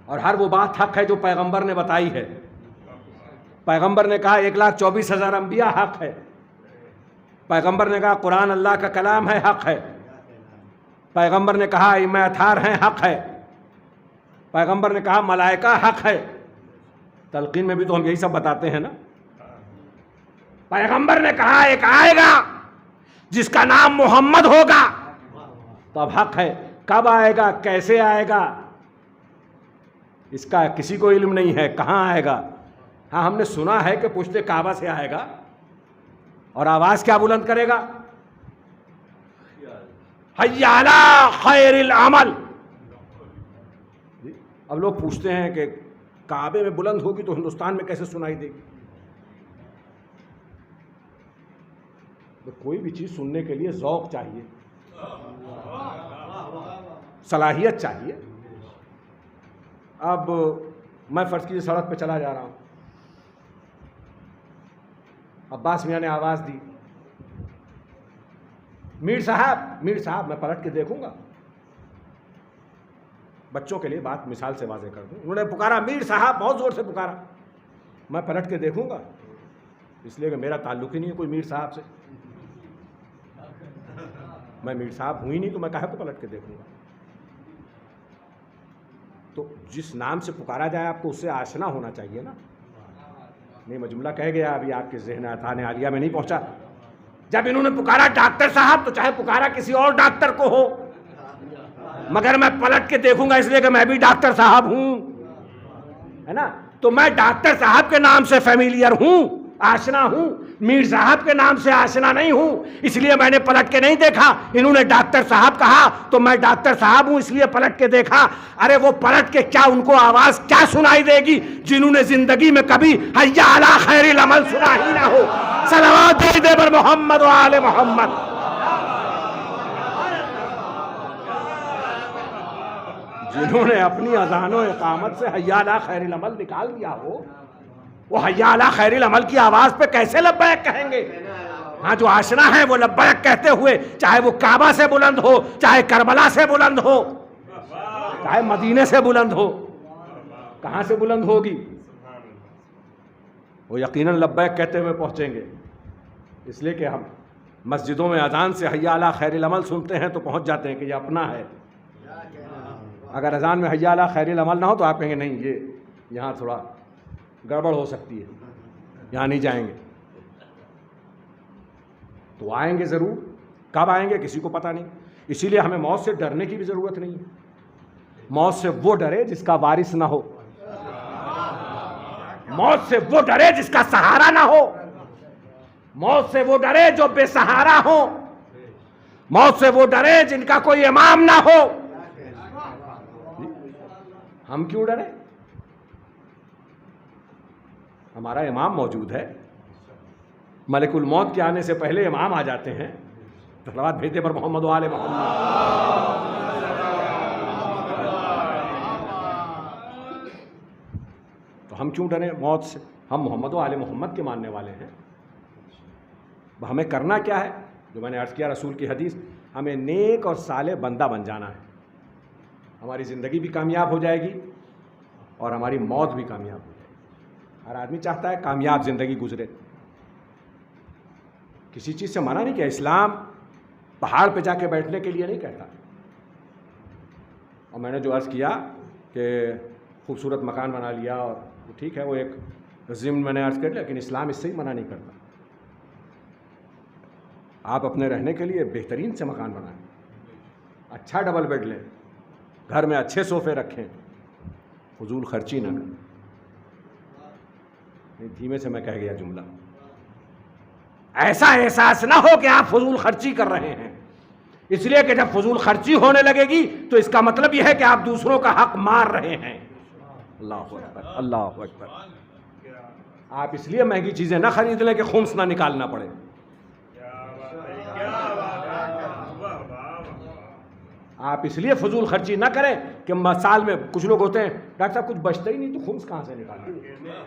اور ہر وہ بات حق ہے جو پیغمبر نے بتائی ہے۔ پیغمبر نے کہا 1,24,000 انبیاء حق ہے، پیغمبر نے کہا قرآن اللہ کا کلام ہے حق ہے، پیغمبر نے کہا ائمہ اطہار ہیں حق ہے، پیغمبر نے کہا ملائکہ حق ہے۔ تلقین میں بھی تو ہم یہی سب بتاتے ہیں نا۔ پیغمبر نے کہا ایک آئے گا جس کا نام محمد ہوگا، تو اب حق ہے، کب آئے گا کیسے آئے گا اس کا کسی کو علم نہیں ہے، کہاں آئے گا۔ ہاں ہم نے سنا ہے کہ پشت کعبہ سے آئے گا، اور آواز کیا بلند کرے گا، حی علی خیر العمل۔ اب لوگ پوچھتے ہیں کہ کعبے میں بلند ہوگی تو ہندوستان میں کیسے سنائی دے گی۔ کوئی بھی چیز سننے کے لیے ذوق چاہیے، صلاحیت چاہیے۔ اب میں فرض کیجیے سڑک پہ چلا جا رہا ہوں، عباس میاں نے آواز دی میر صاحب، میں پلٹ کے دیکھوں گا، بچوں کے لیے بات مثال سے واضح کر دوں، انہوں نے پکارا میر صاحب، بہت زور سے پکارا، میں پلٹ کے دیکھوں گا، اس لیے کہ میرا تعلق ہی نہیں ہے کوئی میر صاحب سے، میں میر صاحب ہوں ہی نہیں، تو میں کہاں کو پلٹ کے دیکھوں گا۔ تو جس نام سے پکارا جائے آپ کو اس سے آشنا ہونا چاہیے نا۔ نہیں میں جملہ کہہ گیا، ابھی آپ کے ذہن اذہان عالیہ میں نہیں پہنچا۔ جب انہوں نے پکارا ڈاکٹر صاحب، تو چاہے پکارا کسی اور ڈاکٹر کو ہو، مگر میں پلٹ کے دیکھوں گا اس لیے کہ میں بھی ڈاکٹر صاحب ہوں، ہے نا۔ تو میں ڈاکٹر صاحب کے نام سے فیملیئر ہوں، آشنا ہوں، میر صاحب کے نام سے آشنا نہیں ہوں، اس لیے میں نے پلٹ کے نہیں دیکھا۔ انہوں نے ڈاکٹر صاحب کہا تو میں ڈاکٹر صاحب ہوں اس لیے پلٹ کے دیکھا۔ ارے وہ پلٹ کے کیا ان کو آواز کیا سنائی دے گی جنہوں نے زندگی میں کبھی حی علی خیر العمل سنا ہی نہ ہو۔ صلوات بھیج دے بر محمد و آل محمد۔ جنہوں نے اپنی اذان و اقامت سے حی علی خیر العمل نکال دیا ہو، وہ حی علی خیر العمل کی آواز پہ کیسے لبیک کہیں گے؟ ہاں جو آشنا ہے وہ لبیک کہتے ہوئے، چاہے وہ کعبہ سے بلند ہو، چاہے کربلا سے بلند ہو، چاہے مدینے سے بلند ہو، کہاں سے بلند ہوگی؟ وہ یقیناً لبیک کہتے ہوئے پہنچیں گے۔ اس لیے کہ ہم مسجدوں میں اذان سے حی علی خیر العمل سنتے ہیں تو پہنچ جاتے ہیں کہ یہ اپنا ہے۔ اگر اذان میں حی علی خیر العمل نہ ہو تو آپ کہیں گے نہیں یہ یہاں تھوڑا گڑبڑ ہو سکتی ہے، یہاں نہیں جائیں گے۔ تو آئیں گے ضرور، کب آئیں گے کسی کو پتہ نہیں۔ اسی لیے ہمیں موت سے ڈرنے کی بھی ضرورت نہیں ہے. موت سے وہ ڈرے جس کا وارث نہ ہو, موت سے وہ ڈرے جس کا سہارا نہ ہو, موت سے وہ ڈرے جو بے سہارا ہو, موت سے وہ ڈرے جن کا کوئی امام نہ ہو. ہم کیوں ڈرے؟ ہمارا امام موجود ہے. ملک الموت کے آنے سے پہلے امام آ جاتے ہیں. صلوات بھیجتے پر محمد و آل محمد. تو ہم کیوں ڈریں موت سے؟ ہم محمد و آل محمد کے ماننے والے ہیں. ہمیں کرنا کیا ہے؟ جو میں نے عرض کیا رسول کی حدیث, ہمیں نیک اور صالح بندہ بن جانا ہے. ہماری زندگی بھی کامیاب ہو جائے گی اور ہماری موت بھی کامیاب ہو جائے گی. ہر آدمی چاہتا ہے کامیاب زندگی گزرے. کسی چیز سے منع نہیں کیا. اسلام پہاڑ پہ جا کے بیٹھنے کے لیے نہیں کہتا. اور میں نے جو عرض کیا کہ خوبصورت مکان بنا لیا, اور ٹھیک ہے وہ ایک ضمن میں نے عرض کر لیا, لیکن اسلام اس سے ہی منع نہیں کرتا. آپ اپنے رہنے کے لیے بہترین سے مکان بنائیں, اچھا ڈبل بیڈ لیں, گھر میں اچھے صوفے رکھیں, فضول خرچی نہ کریں. دھیمے سے میں کہہ گیا جملہ. ایسا احساس نہ ہو کہ آپ فضول خرچی کر رہے ہیں, اس لیے کہ جب فضول خرچی ہونے لگے گی تو اس کا مطلب یہ ہے کہ آپ دوسروں کا حق مار رہے ہیں. اللہ اکبر, اللہ اکبر. آپ اس لیے مہنگی چیزیں نہ خرید لیں کہ خمس نہ نکالنا پڑے. آپ اس لیے فضول خرچی نہ کریں کہ سال میں کچھ لوگ ہوتے ہیں ڈاکٹر صاحب کچھ بچتا ہی نہیں تو خمس کہاں سے نکالنا.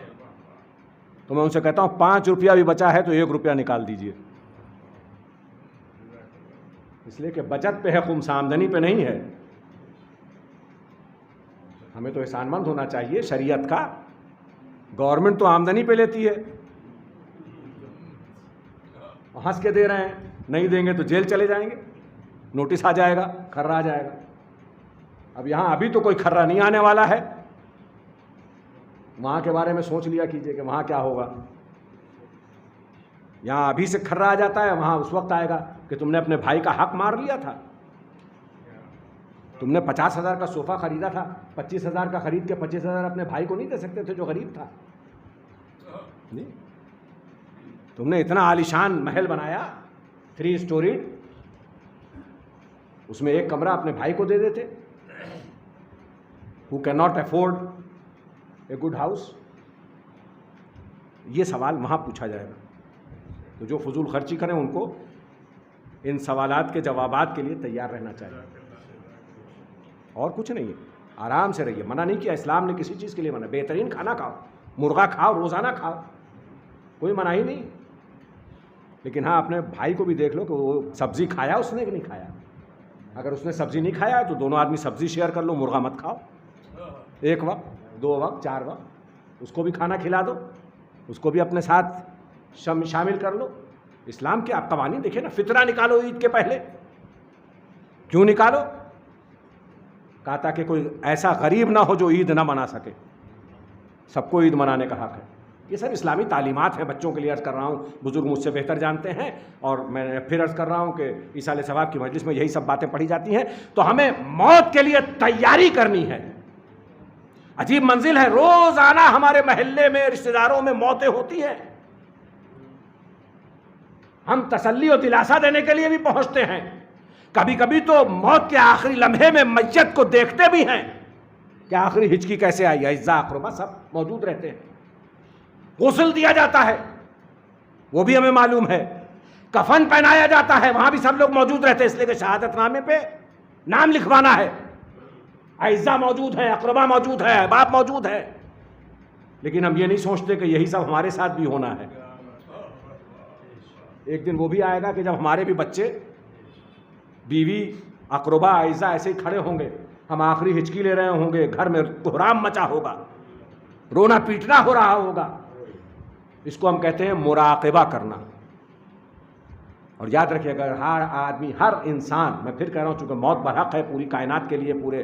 تو میں ان سے کہتا ہوں 5 روپیہ بھی بچا ہے تو 1 روپیہ نکال دیجئے, اس لیے کہ بچت پہ ہے, خمس آمدنی پہ نہیں ہے. ہمیں تو احسان مند ہونا چاہیے شریعت کا. گورنمنٹ تو آمدنی پہ لیتی ہے, ہنس کے دے رہے ہیں, نہیں دیں گے تو جیل چلے جائیں گے, نوٹس آ جائے گا, کھرا آ جائے گا. اب یہاں ابھی تو کوئی کھرا نہیں آنے والا ہے, وہاں کے بارے میں سوچ لیا کیجئے کہ وہاں کیا ہوگا. یہاں ابھی سے کھرا آ جاتا ہے, وہاں اس وقت آئے گا کہ تم نے اپنے بھائی کا حق مار لیا تھا. تم نے 50,000 کا صوفہ خریدا تھا, 25,000 کا خرید کے 25,000 اپنے بھائی کو نہیں دے سکتے تھے جو غریب تھا. نہیں, تم نے اتنا عالیشان محل بنایا 3 اسٹوری, اس میں 1 کمرہ اپنے بھائی کو دے دیتے. who cannot afford a good house. یہ سوال وہاں پوچھا جائے گا. تو جو فضول خرچی کریں ان کو ان سوالات کے جوابات کے لیے تیار رہنا چاہیے, اور کچھ نہیں ہے. آرام سے رہیے. منع نہیں کیا اسلام نے کسی چیز کے لیے منع. بہترین کھانا کھاؤ, مرغا کھاؤ, روزانہ کھاؤ, کوئی منع ہی نہیں. لیکن ہاں اپنے بھائی کو بھی دیکھ لو کہ وہ سبزی کھایا اس نے کہ نہیں کھایا. اگر اس نے سبزی نہیں کھایا تو دونوں آدمی سبزی شیئر کر لو, مرغا مت کھاؤ. 1 وقت 2 وقت 4 وقت اس کو بھی کھانا کھلا دو, اس کو بھی اپنے ساتھ شامل کر لو. اسلام کے آپ قوانین دیکھیں نا. فطرہ نکالو عید کے پہلے, کیوں نکالو؟ کہا تھا کہ کوئی ایسا غریب نہ ہو جو عید نہ منا سکے, سب کو عید منانے کا حق ہے. یہ سب اسلامی تعلیمات ہیں. بچوں کے لیے عرض کر رہا ہوں, بزرگ مجھ سے بہتر جانتے ہیں, اور میں پھر عرض کر رہا ہوں کہ ایصال ثواب کی مجلس میں یہی سب باتیں پڑھی جاتی ہیں. تو ہمیں موت کے لیے تیاری کرنی ہے. عجیب منزل ہے, روزانہ ہمارے محلے میں رشتہ داروں میں موتیں ہوتی ہیں. ہم تسلی و دلاسا دینے کے لیے بھی پہنچتے ہیں. کبھی کبھی تو موت کے آخری لمحے میں میت کو دیکھتے بھی ہیں کہ آخری ہچکی کیسے آئی. اعزاء اقربا سب موجود رہتے ہیں. غسل دیا جاتا ہے, وہ بھی ہمیں معلوم ہے. کفن پہنایا جاتا ہے, وہاں بھی سب لوگ موجود رہتے ہیں, اس لیے کہ شہادت نامے پہ نام لکھوانا ہے. اعزاء موجود ہے, اقربا موجود ہے, احباب موجود ہے. لیکن ہم یہ نہیں سوچتے کہ یہی سب ہمارے ساتھ بھی ہونا ہے. ایک دن وہ بھی آئے گا کہ جب ہمارے بھی بچے, بیوی, اقربا, اعزاء ایسے ہی کھڑے ہوں گے, ہم آخری ہچکی لے رہے ہوں گے, گھر میں کوہرام مچا ہوگا, رونا پیٹنا ہو رہا ہوگا. اس کو ہم کہتے ہیں مراقبہ کرنا. اور یاد رکھیے, اگر ہر آدمی, ہر انسان, میں پھر کہہ رہا ہوں چونکہ موت برحق ہے پوری کائنات کے لیے, پورے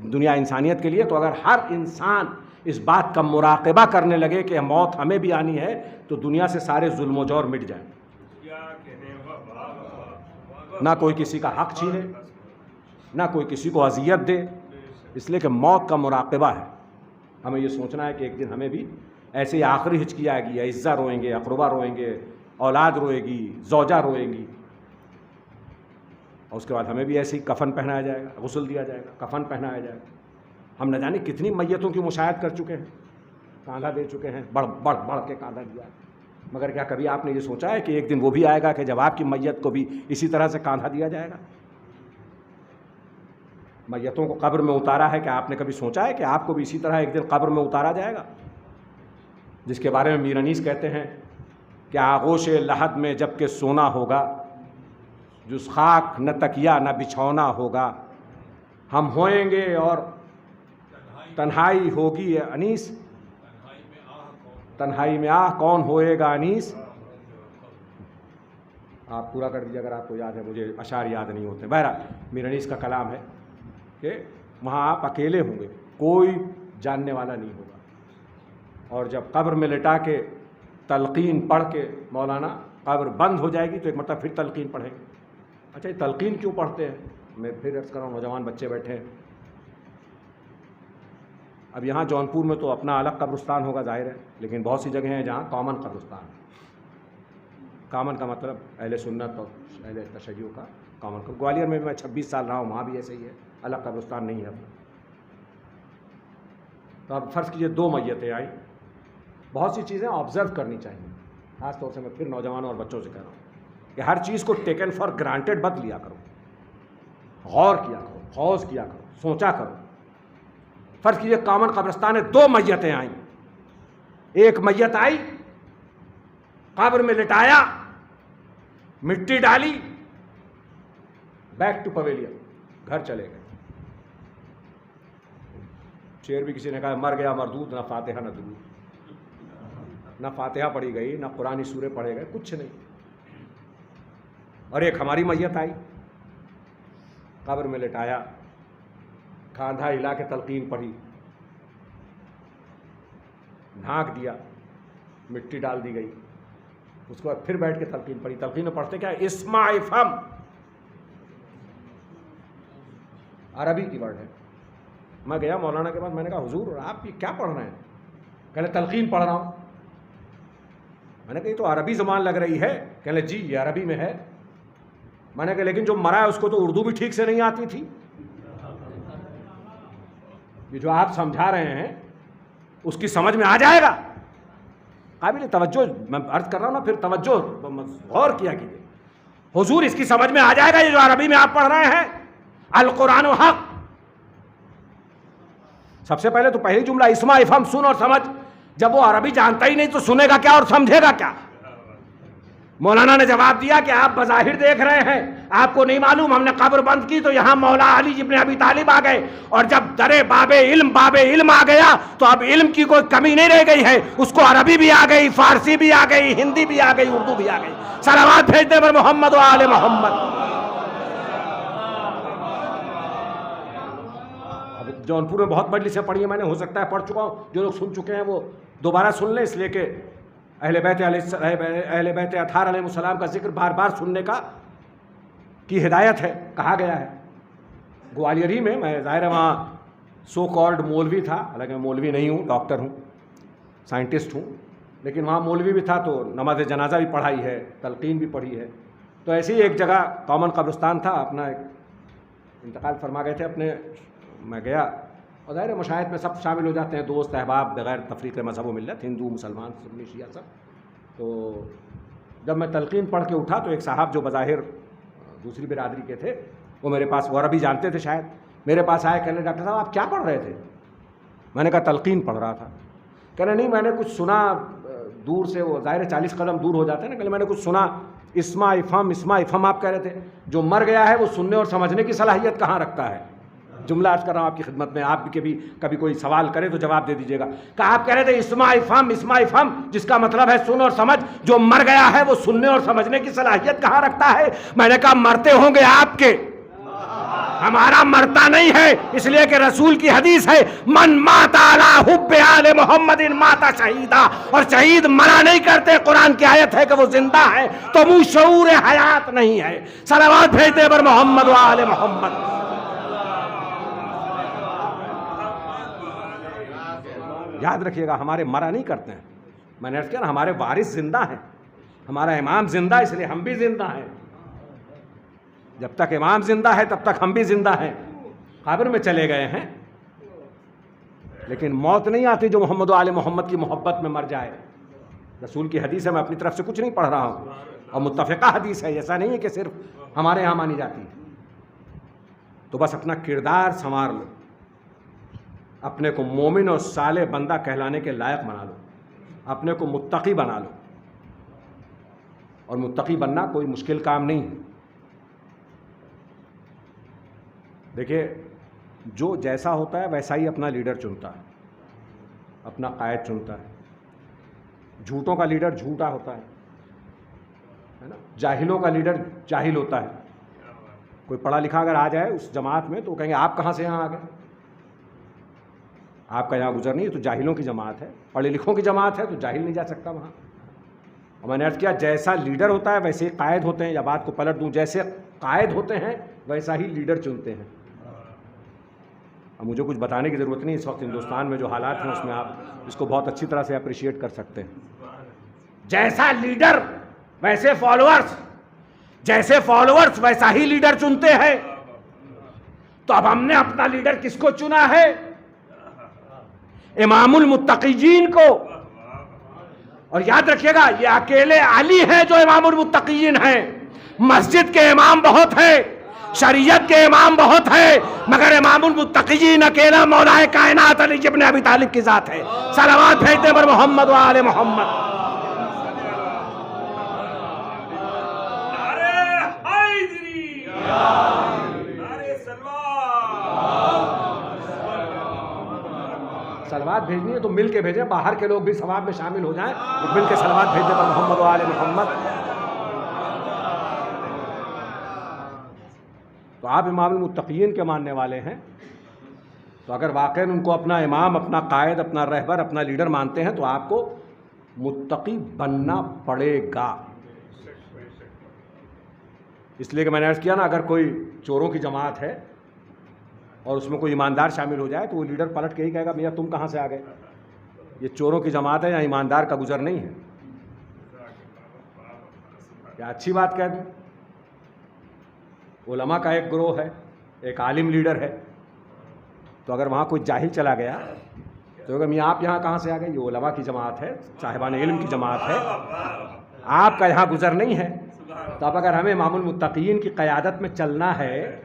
دنیا انسانیت کے لیے, تو اگر ہر انسان اس بات کا مراقبہ کرنے لگے کہ موت ہمیں بھی آنی ہے, تو دنیا سے سارے ظلم و جور مٹ جائیں. نہ کوئی کسی کا حق چھینے, نہ کوئی کسی کو اذیت دے، اس لیے کہ موت کا مراقبہ ہے۔ ہمیں یہ سوچنا ہے کہ ایک دن ہمیں بھی ایسے ہی آخری ہچکی آئے گی، اعزہ روئیں گے، اقربا روئیں گے، اولاد روئے گی، زوجہ روئیں گی، اور اس کے بعد ہمیں بھی ایسے ہی کفن پہنایا جائے گا، غسل دیا جائے گا، کفن پہنایا جائے گا۔ ہم نہ جانے کتنی میتوں کی مشاہد کر چکے ہیں، کاندھا دے چکے ہیں، بڑھ کے کاندھا دیا، مگر کیا کبھی آپ نے یہ سوچا ہے کہ ایک دن وہ بھی آئے گا کہ جب آپ کی میت کو بھی اسی طرح سے کاندھا دیا جائے گا؟ میتوں کو قبر میں اتارا ہے، کہ آپ نے کبھی سوچا ہے کہ آپ کو بھی اسی طرح ایک دن قبر میں اتارا جائے گا؟ جس کے بارے میں میر انیس کہتے ہیں کہ آغوش لحد میں جب کہ سونا ہوگا، جس خاک نہ تکیا نہ بچھونا ہوگا، ہم ہوئیں گے اور تنہائی ہوگی انیس، تنہائی میں آہ کون ہوئے گا انیس۔ آپ پورا کر دیجیے اگر آپ کو یاد ہے، مجھے اشعار یاد نہیں ہوتے۔ بہرحال میر انیس کا کلام ہے کہ وہاں آپ اکیلے ہوں گے، کوئی جاننے والا نہیں ہوگا، اور جب قبر میں لٹا کے تلقین پڑھ کے مولانا قبر بند ہو جائے گی تو ایک مرتبہ پھر تلقین پڑھیں گے۔ اچھا، یہ تلقین کیوں پڑھتے ہیں؟ میں پھر عرض کر رہا ہوں، نوجوان بچے بیٹھے ہیں۔ اب یہاں جونپور میں تو اپنا الگ قبرستان ہوگا ظاہر ہے، لیکن بہت سی جگہیں ہیں جہاں کامن قبرستان ہے۔ کامن کا مطلب اہل سنت اور اہل تشیع کا کامن قبر۔ گوالیئر میں بھی میں 26 سال رہا ہوں، وہاں بھی ایسے ہی ہے، الگ قبرستان نہیں ہے اپنا۔ تو اب فرض کیجئے 2 میتیں آئیں، بہت سی چیزیں آبزرو کرنی چاہیے، خاص طور سے میں پھر نوجوانوں اور بچوں سے کہہ رہا ہوں کہ ہر چیز کو ٹیکن فار گرانٹیڈ مت لیا کرو، غور کیا کرو، خوض کیا کرو، سوچا کرو۔ فرض کیجئے کامن قبرستان ہے، 2 میتیں آئیں، ایک میت آئی، قبر میں لٹایا، مٹی ڈالی، بیک ٹو پویلین، گھر چلے گئے۔ شعر بھی کسی نے کہا، مر گیا مردود، نہ فاتحہ نہ درود، نہ فاتحہ پڑھی گئی، نہ قرآنی سورے پڑھے گئے، کچھ نہیں۔ اور ایک ہماری میت آئی، قبر میں لٹایا، کاندھا ہلا کے تلقین پڑھی، ڈھانک دیا، مٹی ڈال دی گئی، اس کے بعد پھر بیٹھ کے تلقین پڑھی۔ تلقین میں پڑھتے کیا؟ اسمع افہم، عربی کی ورڈ ہے۔ میں گیا مولانا کے پاس، میں نے کہا حضور آپ یہ کیا پڑھ رہے ہیں؟ کہنے تلقین پڑھ رہا ہوں۔ میں نے کہا یہ تو عربی زبان لگ رہی ہے۔ کہنے جی یہ عربی میں ہے۔ میں نے کہا لیکن جو مرا ہے اس کو تو اردو بھی ٹھیک سے نہیں آتی تھی، یہ جو آپ سمجھا رہے ہیں اس کی سمجھ میں آ جائے گا؟ قابل توجہ، میں عرض کر رہا ہوں نا، پھر توجہ غور کیا کیجیے۔ حضور اس کی سمجھ میں آ جائے گا یہ جو عربی میں آپ پڑھ رہے ہیں؟ القرآن و حق۔ سب سے پہلے تو پہلی جملہ اسمع افہم، سن اور سمجھ۔ جب وہ عربی جانتا ہی نہیں تو سنے گا کیا اور سمجھے گا کیا؟ مولانا نے جواب دیا کہ آپ بظاہر دیکھ رہے ہیں، آپ کو نہیں معلوم، ہم نے قبر بند کی تو یہاں مولا علی ابن ابی طالب آ گئے، اور جب درے باب علم آ گیا تو اب علم کی کوئی کمی نہیں رہ گئی ہے، اس کو عربی بھی آ گئی، فارسی بھی آ گئی، ہندی بھی آ گئی، اردو بھی آ گئی۔ صلوات بھیجتے پر محمد و آل محمد۔ جونپور میں بہت مجلسیں پڑھی ہیں میں نے، ہو سکتا ہے پڑھ چکا ہوں، جو لوگ سن چکے ہیں وہ دوبارہ سن لیں، اس لیے کہ اہل بیت اطہار علیہ السلام کا ذکر بار بار سننے کی ہدایت ہے، کہا گیا ہے۔ گوالیری میں میں ظاہر ہے وہاں سو کالڈ مولوی تھا، حالانکہ میں مولوی نہیں ہوں، ڈاکٹر ہوں، سائنٹسٹ ہوں، لیکن وہاں مولوی بھی تھا تو نماز جنازہ بھی پڑھائی ہے، تلقین بھی پڑھی ہے۔ تو ایسی ہی ایک جگہ کامن قبرستان تھا، اپنا ایک انتقال فرما گئے تھے اپنے، میں گیا اور ظاہر مشاہد میں سب شامل ہو جاتے ہیں، دوست احباب بغیر تفریق مذہب و ملت، ہندو مسلمان سنی شیعہ سب۔ تو جب میں تلقین پڑھ کے اٹھا تو ایک صاحب جو بظاہر دوسری برادری کے تھے، وہ میرے پاس، وہ عربی جانتے تھے شاید، میرے پاس آئے، کہنے ڈاکٹر صاحب آپ کیا پڑھ رہے تھے؟ میں نے کہا تلقین پڑھ رہا تھا۔ کہنے نہیں میں نے کچھ سنا دور سے، وہ ظاہر 40 قدم دور ہو جاتے ہیں نا، کہنے میں نے کچھ سنا، اسمع افہم آپ کہہ رہے تھے، جو مر گیا ہے وہ سننے اور سمجھنے کی صلاحیت کہاں رکھتا ہے؟ جملہ عرض کر رہا ہوں آپ کی خدمت میں، آپ بھی کبھی کوئی سوال کرے تو جواب دے دیجیے گا۔ کہ آپ کہہ رہے تھے اسمع افہم، جس کا مطلب ہے سن اور سمجھ، جو مر گیا ہے وہ سننے اور سمجھنے کی صلاحیت کہاں رکھتا ہے؟ میں نے کہا مرتے ہوں گے آپ کے، ہمارا مرتا نہیں ہے، اس لیے کہ رسول کی حدیث ہے من مات علی حب آل محمد مات شہیدا، اور شہید مرا نہیں کرتے، قرآن کی آیت ہے کہ وہ زندہ ہے، تو منہ شعور حیات نہیں ہے۔ صلوات بھیجتے پر محمد و آل محمد۔ یاد رکھیے گا، ہمارے مرا نہیں کرتے ہیں. میں نے عرض کیا نا، ہمارے وارث زندہ ہیں، ہمارا امام زندہ ہے، اس لیے ہم بھی زندہ ہیں. جب تک امام زندہ ہے تب تک ہم بھی زندہ ہیں. قبر میں چلے گئے ہیں لیکن موت نہیں آتی جو محمد و آل محمد کی محبت میں مر جائے. رسول کی حدیث ہے، میں اپنی طرف سے کچھ نہیں پڑھ رہا ہوں، اور متفقہ حدیث ہے، ایسا نہیں ہے کہ صرف ہمارے یہاں مانی جاتی ہے. تو بس اپنا کردار سنوار لو، اپنے کو مومن اور صالح بندہ کہلانے کے لائق بنا لو، اپنے کو متقی بنا لو. اور متقی بننا کوئی مشکل کام نہیں ہے. دیکھیے، جو جیسا ہوتا ہے ویسا ہی اپنا لیڈر چنتا ہے، اپنا قائد چنتا ہے. جھوٹوں کا لیڈر جھوٹا ہوتا ہے نا، جاہلوں کا لیڈر جاہل ہوتا ہے. کوئی پڑھا لکھا اگر آ جائے اس جماعت میں تو وہ کہیں گے آپ کہاں سے یہاں آ گئے، آپ کا یہاں گزر نہیں ہے، تو جاہلوں کی جماعت ہے. پڑھے لکھوں کی جماعت ہے تو جاہل نہیں جا سکتا وہاں. اور میں نے عرض کیا، جیسا لیڈر ہوتا ہے ویسے ہی قائد ہوتے ہیں. یا بات کو پلٹ دوں، جیسے قائد ہوتے ہیں ویسا ہی لیڈر چنتے ہیں. اب مجھے کچھ بتانے کی ضرورت نہیں، اس وقت ہندوستان میں جو حالات ہیں اس میں آپ اس کو بہت اچھی طرح سے اپریشیٹ کر سکتے ہیں. جیسا لیڈر ویسے فالوورز، جیسے فالوورز ویسا ہی لیڈر چنتے ہیں. تو اب ہم نے اپنا لیڈر کس کو چنا ہے؟ امام المتقین کو. اور یاد رکھیے گا، یہ اکیلے علی ہیں جو امام المتقین ہیں. مسجد کے امام بہت ہیں، شریعت کے امام بہت ہیں، مگر امام المتقین اکیلا مولا کائنات علی ابن ابی طالب کی ذات ہے. صلوات بھیجتے پر محمد و آل محمد. سلوات بھیجنی ہے تو مل کے بھیجیں، باہر کے لوگ بھی ثواب میں شامل ہو جائیں. مل کے سلوات بھیج دیں پر محمد و آل محمد. تو آپ امام المتقین کے ماننے والے ہیں، تو اگر واقعی ان کو اپنا امام، اپنا قائد، اپنا رہبر، اپنا لیڈر مانتے ہیں تو آپ کو متقی بننا پڑے گا. اس لیے کہ میں نے عرض کیا نا، اگر کوئی چوروں کی جماعت ہے اور اس میں کوئی ایماندار شامل ہو جائے تو وہ لیڈر پلٹ کے ہی کہے گا میاں تم کہاں سے آ گئے، یہ چوروں کی جماعت ہے یا ایماندار کا گزر نہیں ہے. کیا اچھی بات کہہ دوں؟ علماء کا ایک گروہ ہے، ایک عالم لیڈر ہے، تو اگر وہاں کوئی جاہل چلا گیا تو اگر میاں آپ یہاں کہاں سے آ گئے، یہ علماء کی جماعت ہے، صاحبان علم کی جماعت ہے، آپ کا یہاں گزر نہیں ہے. تو اب اگر ہمیں امام المتقین کی قیادت میں چلنا ہے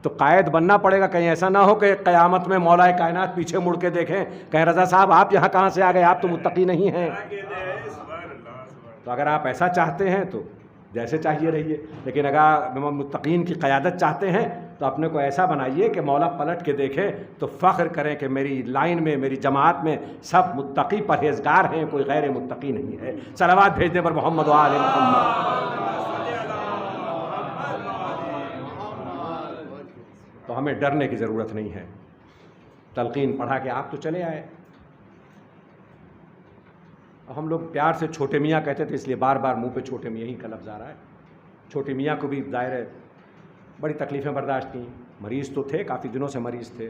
تو قائد بننا پڑے گا. کہیں ایسا نہ ہو کہ قیامت میں مولا کائنات پیچھے مڑ کے دیکھیں، کہیں رضا صاحب آپ یہاں کہاں سے آ گئے، آپ تو متقی نہیں ہیں. تو اگر آپ ایسا چاہتے ہیں تو جیسے چاہیے رہیے، لیکن اگر امام متقین کی قیادت چاہتے ہیں تو اپنے کو ایسا بنائیے کہ مولا پلٹ کے دیکھے تو فخر کریں کہ میری لائن میں، میری جماعت میں سب متقی پرہیزگار ہیں، کوئی غیر متقی نہیں ہے. صلوات بھیجنے پر محمد و آل محمد. تو ہمیں ڈرنے کی ضرورت نہیں ہے. تلقین پڑھا کے آپ تو چلے آئے. ہم لوگ پیار سے چھوٹے میاں کہتے تھے، اس لیے بار بار منہ پہ چھوٹے میاں ہی کا لفظ آ رہا ہے. چھوٹے میاں کو بھی ظاہر ہے بڑی تکلیفیں برداشت کیں. مریض تو تھے، کافی دنوں سے مریض تھے،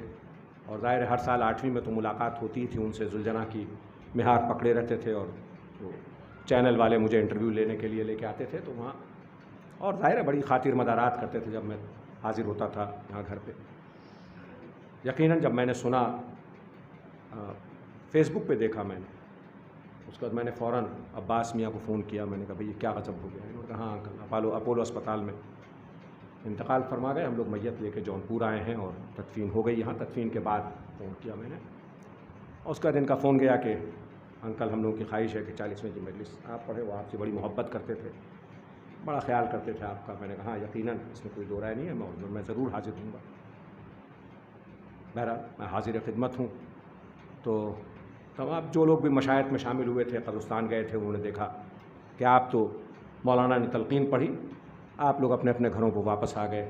اور ظاہر ہے ہر سال 8ویں میں تو ملاقات ہوتی تھی ان سے. ذوالجناح کی مہار پکڑے رہتے تھے اور تو چینل والے مجھے انٹرویو لینے کے لیے لے کے آتے تھے تو وہاں، اور ظاہر ہے بڑی خاطر مدارات کرتے تھے جب میں حاضر ہوتا تھا یہاں گھر پہ. یقیناً جب میں نے سنا، فیس بک پہ دیکھا میں نے، اس کے بعد میں نے فوراً عباس میاں کو فون کیا. میں نے کہا بھئی یہ کیا غضب ہو گیا. انہوں نے کہا ہاں اپولو اسپتال میں انتقال فرما گئے. ہم لوگ میت لے کے جونپور آئے ہیں اور تدفین ہو گئی. یہاں تدفین کے بعد فون کیا میں نے، اور اس کا دن کا فون گیا کہ انکل ہم لوگوں کی خواہش ہے کہ 40ویں کی مجلس آپ پڑھے. وہ آپ سے بڑی محبت کرتے تھے، بڑا خیال کرتے تھے آپ کا. میں نے کہا ہاں یقیناً اس میں کوئی دو رائے نہیں ہے، میں ضرور حاضر ہوں گا. بہرحال میں حاضر خدمت ہوں. تو تمام جو لوگ بھی مشاہد میں شامل ہوئے تھے، قبرستان گئے تھے، انہوں نے دیکھا کہ آپ تو مولانا نے تلقین پڑھی، آپ لوگ اپنے اپنے گھروں کو واپس آ گئے.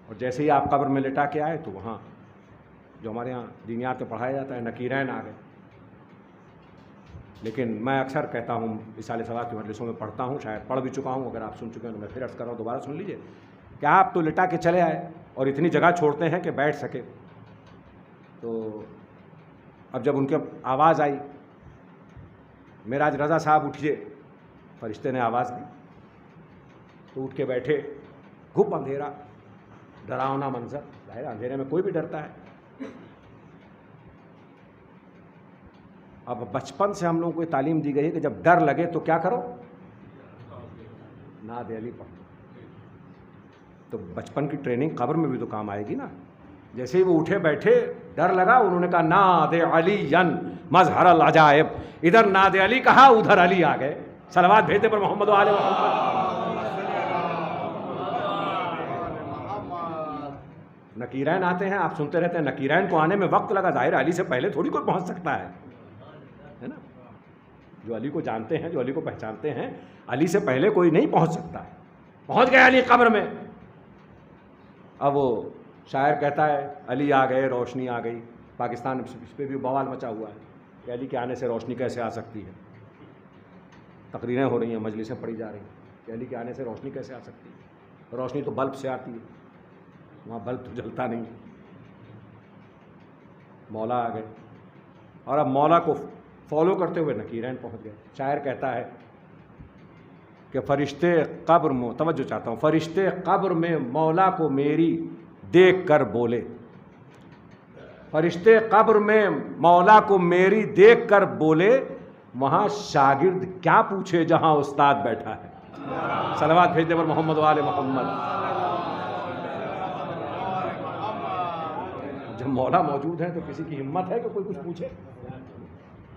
اور جیسے ہی آپ قبر میں لٹا کے آئے تو وہاں جو ہمارے یہاں دینیات میں پڑھایا جاتا ہے نکیرین آ گئے. لیکن میں اکثر کہتا ہوں، اصالہ ثواب کی مجلسوں میں پڑھتا ہوں، شاید پڑھ بھی چکا ہوں، اگر آپ سن چکے ہیں تو میں پھر عرض کر رہا ہوں، دوبارہ سن لیجئے کہ آپ تو لٹا کے چلے آئے اور اتنی جگہ چھوڑتے ہیں کہ بیٹھ سکے. تو اب جب ان کے آواز آئی معراج رضا صاحب اٹھیے، فرشتے نے آواز دی تو اٹھ کے بیٹھے، گھپ اندھیرا، ڈراؤنا منظر، ظاہر اندھیرے میں کوئی بھی ڈرتا ہے۔ اب بچپن سے ہم لوگوں کو یہ تعلیم دی گئی ہے کہ جب ڈر لگے تو کیا کرو؟ نعت علی پڑھو۔ تو بچپن کی ٹریننگ قبر میں بھی تو کام آئے گی نا۔ جیسے ہی وہ اٹھے بیٹھے، ڈر لگا، انہوں نے کہا نعت علی مظہر العجائب، ادھر نعت علی کہا، ادھر علی آ گئے۔ صلوات بھیجتے پر محمد و آل محمد۔ نکیرین آتے ہیں، آپ سنتے رہتے ہیں، نکیرین کو آنے میں وقت لگا، ظاہر علی سے پہلے تھوڑی کوئی پہنچ سکتا ہے نا۔ جو علی کو جانتے ہیں، جو علی کو پہچانتے ہیں، علی سے پہلے کوئی نہیں پہنچ سکتا ہے۔ پہنچ گئے علی قبر میں۔ اب وہ شاعر کہتا ہے علی آ گئے، روشنی آ گئی۔ پاکستان میں اس پہ بھی بوال مچا ہوا ہے کہ علی کے آنے سے روشنی کیسے آ سکتی ہے۔ تقریریں ہو رہی ہیں، مجلسیں پڑھی جا رہی ہیں کہ علی کے آنے سے روشنی کیسے آ سکتی ہے۔ روشنی تو بلب سے آتی ہے، وہاں بلب تو جلتا نہیں۔ مولا آ گئے، اور اب مولا کو فالو کرتے ہوئے نکیرین پہنچ گئے۔ شاعر کہتا ہے کہ فرشتے قبر میں، توجہ چاہتا ہوں، فرشتے قبر میں مولا کو میری دیکھ کر بولے، فرشتے قبر میں مولا کو میری دیکھ کر بولے، وہاں شاگرد کیا پوچھے جہاں استاد بیٹھا ہے۔ صلوات بھیجتے پر محمد و آل محمد۔ جب مولا موجود ہیں تو کسی کی ہمت ہے کہ کوئی کچھ پوچھے؟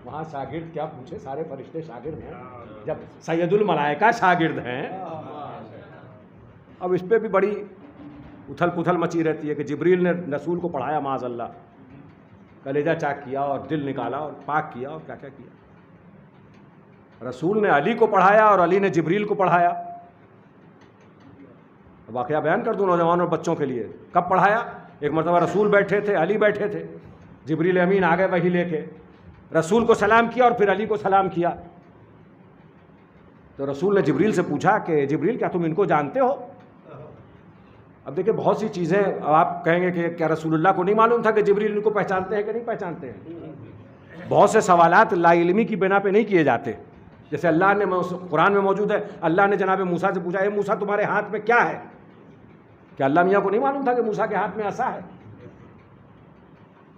وہاں شاگرد کیا پوچھے، سارے فرشتے شاگرد ہیں، جب سید الملائکہ شاگرد ہیں۔ اب اس پہ بھی بڑی اتھل پتھل مچی رہتی ہے کہ جبریل نے رسول کو پڑھایا، معاذ اللہ، کلیجہ چاک کیا اور دل نکالا اور پاک کیا اور کیا کیا کیا۔ رسول نے علی کو پڑھایا اور علی نے جبریل کو پڑھایا۔ واقعہ بیان کر دوں نوجوانوں اور بچوں کے لیے، کب پڑھایا؟ ایک مرتبہ رسول بیٹھے تھے، علی بیٹھے تھے، جبریل امین آ گئے وحی لے کے، رسول کو سلام کیا اور پھر علی کو سلام کیا۔ تو رسول نے جبریل سے پوچھا کہ جبریل کیا تم ان کو جانتے ہو؟ اب دیکھیں بہت سی چیزیں، اب آپ کہیں گے کہ کیا رسول اللہ کو نہیں معلوم تھا کہ جبریل ان کو پہچانتے ہیں کہ نہیں پہچانتے ہیں؟ بہت سے سوالات لا علمی کی بنا پہ نہیں کیے جاتے۔ جیسے اللہ نے قرآن میں موجود ہے، اللہ نے جناب موسیٰ سے پوچھا، اے موسیٰ تمہارے ہاتھ میں کیا ہے؟ کیا اللہ میاں کو نہیں معلوم تھا کہ موسیٰ کے ہاتھ میں عصا ہے؟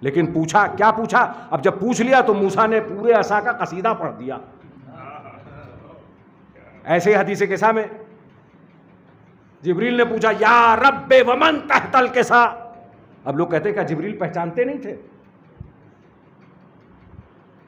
لیکن پوچھا، کیا پوچھا؟ اب جب پوچھ لیا تو موسیٰ نے پورے عصا کا قصیدہ پڑھ دیا۔ ایسے ہی حدیث قصہ میں جبریل نے پوچھا یا رب ومن تحت القصا۔ اب لوگ کہتے ہیں کہ جبریل پہچانتے نہیں تھے؟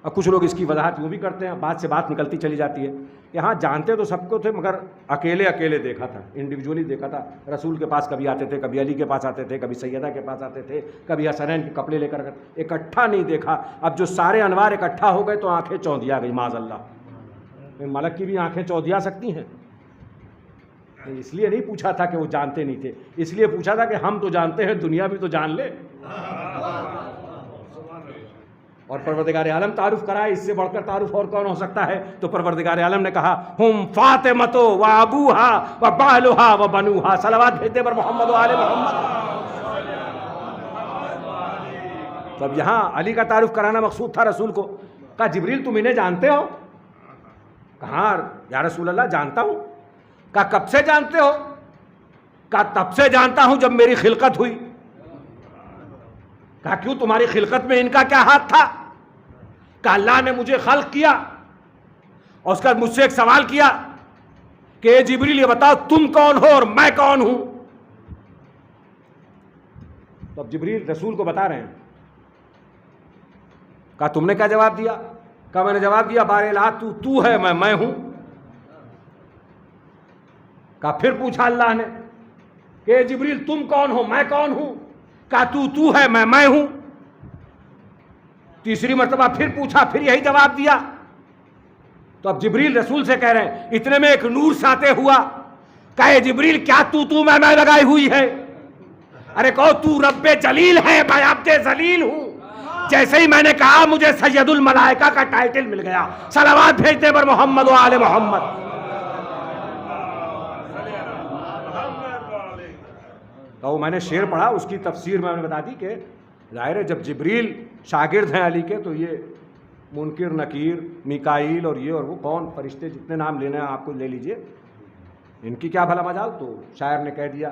اب کچھ لوگ اس کی وضاحت یوں بھی کرتے ہیں، بات سے بات نکلتی چلی جاتی ہے کہ ہاں جانتے تو سب کو تھے، مگر اکیلے اکیلے دیکھا تھا، انڈیویجولی دیکھا تھا۔ رسول کے پاس کبھی آتے تھے، کبھی علی کے پاس آتے تھے، کبھی سیدہ کے پاس آتے تھے، کبھی حسنین کے کپڑے لے کر، اکٹھا نہیں دیکھا۔ اب جو سارے انوار اکٹھا ہو گئے تو آنکھیں چوندیا گئی، معاذ اللہ۔ ملک کی بھی آنکھیں چودھیا سکتی ہیں؟ اس لیے نہیں پوچھا تھا کہ وہ جانتے نہیں تھے، اس لیے پوچھا تھا کہ ہم تو جانتے ہیں، دنیا بھی تو جان لے۔ اور پروردگار عالم تعارف کرائے، اس سے بڑھ کر تعارف اور کون ہو سکتا ہے؟ تو پروردگار عالم نے کہا ہم فاطمۃ و ابوہا و بالھا و بنوہا۔ صلوات بھیجتے پر محمد و آل محمد۔ تو اب یہاں علی کا تعارف کرانا مقصود تھا رسول کو۔ کہا جبریل تم انہیں جانتے ہو؟ کہا یا رسول اللہ جانتا ہوں۔ کہا کب سے جانتے ہو؟ کہا تب سے جانتا ہوں جب میری خلقت ہوئی۔ کہا کیوں، تمہاری خلقت میں ان کا کیا ہاتھ تھا؟ کہا اللہ نے مجھے خلق کیا اور اس کا مجھ سے ایک سوال کیا کہ اے جبریل یہ بتاؤ تم کون ہو اور میں کون ہوں؟ تو اب جبریل رسول کو بتا رہے ہیں۔ کہا تم نے کیا جواب دیا؟ کہا میں نے جواب دیا بار الہ تو ہے، میں ہوں۔ کہا پھر پوچھا اللہ نے کہ اے جبریل تم کون ہو، میں کون ہوں؟ کہا تو ہے، میں ہوں۔ تیسری مرتبہ پھر پوچھا، پھر یہی جواب دیا۔ تو اب جبریل رسول سے کہہ رہے ہیں، اتنے میں ایک نور ساطع ہوا۔ کہا اے جبریل کیا تو میں لگائی ہوئی ہے؟ ارے کہو تو رب جلیل ہے، میں عبد ذلیل ہوں۔ جیسے ہی میں نے کہا مجھے سید الملائکہ کا ٹائٹل مل گیا۔ صلوات بھیجتے پر محمد و آل محمد۔ تو میں نے شعر پڑھا، اس کی تفسیر میں نے بتا دی کہ ظاہر ہے جب جبریل شاگرد ہیں علی کے تو یہ منکر نکیر میکائیل اور یہ اور وہ کون فرشتے جتنے نام لینے ہیں آپ کو لے لیجئے، ان کی کیا بھلا مجال. تو شاعر نے کہہ دیا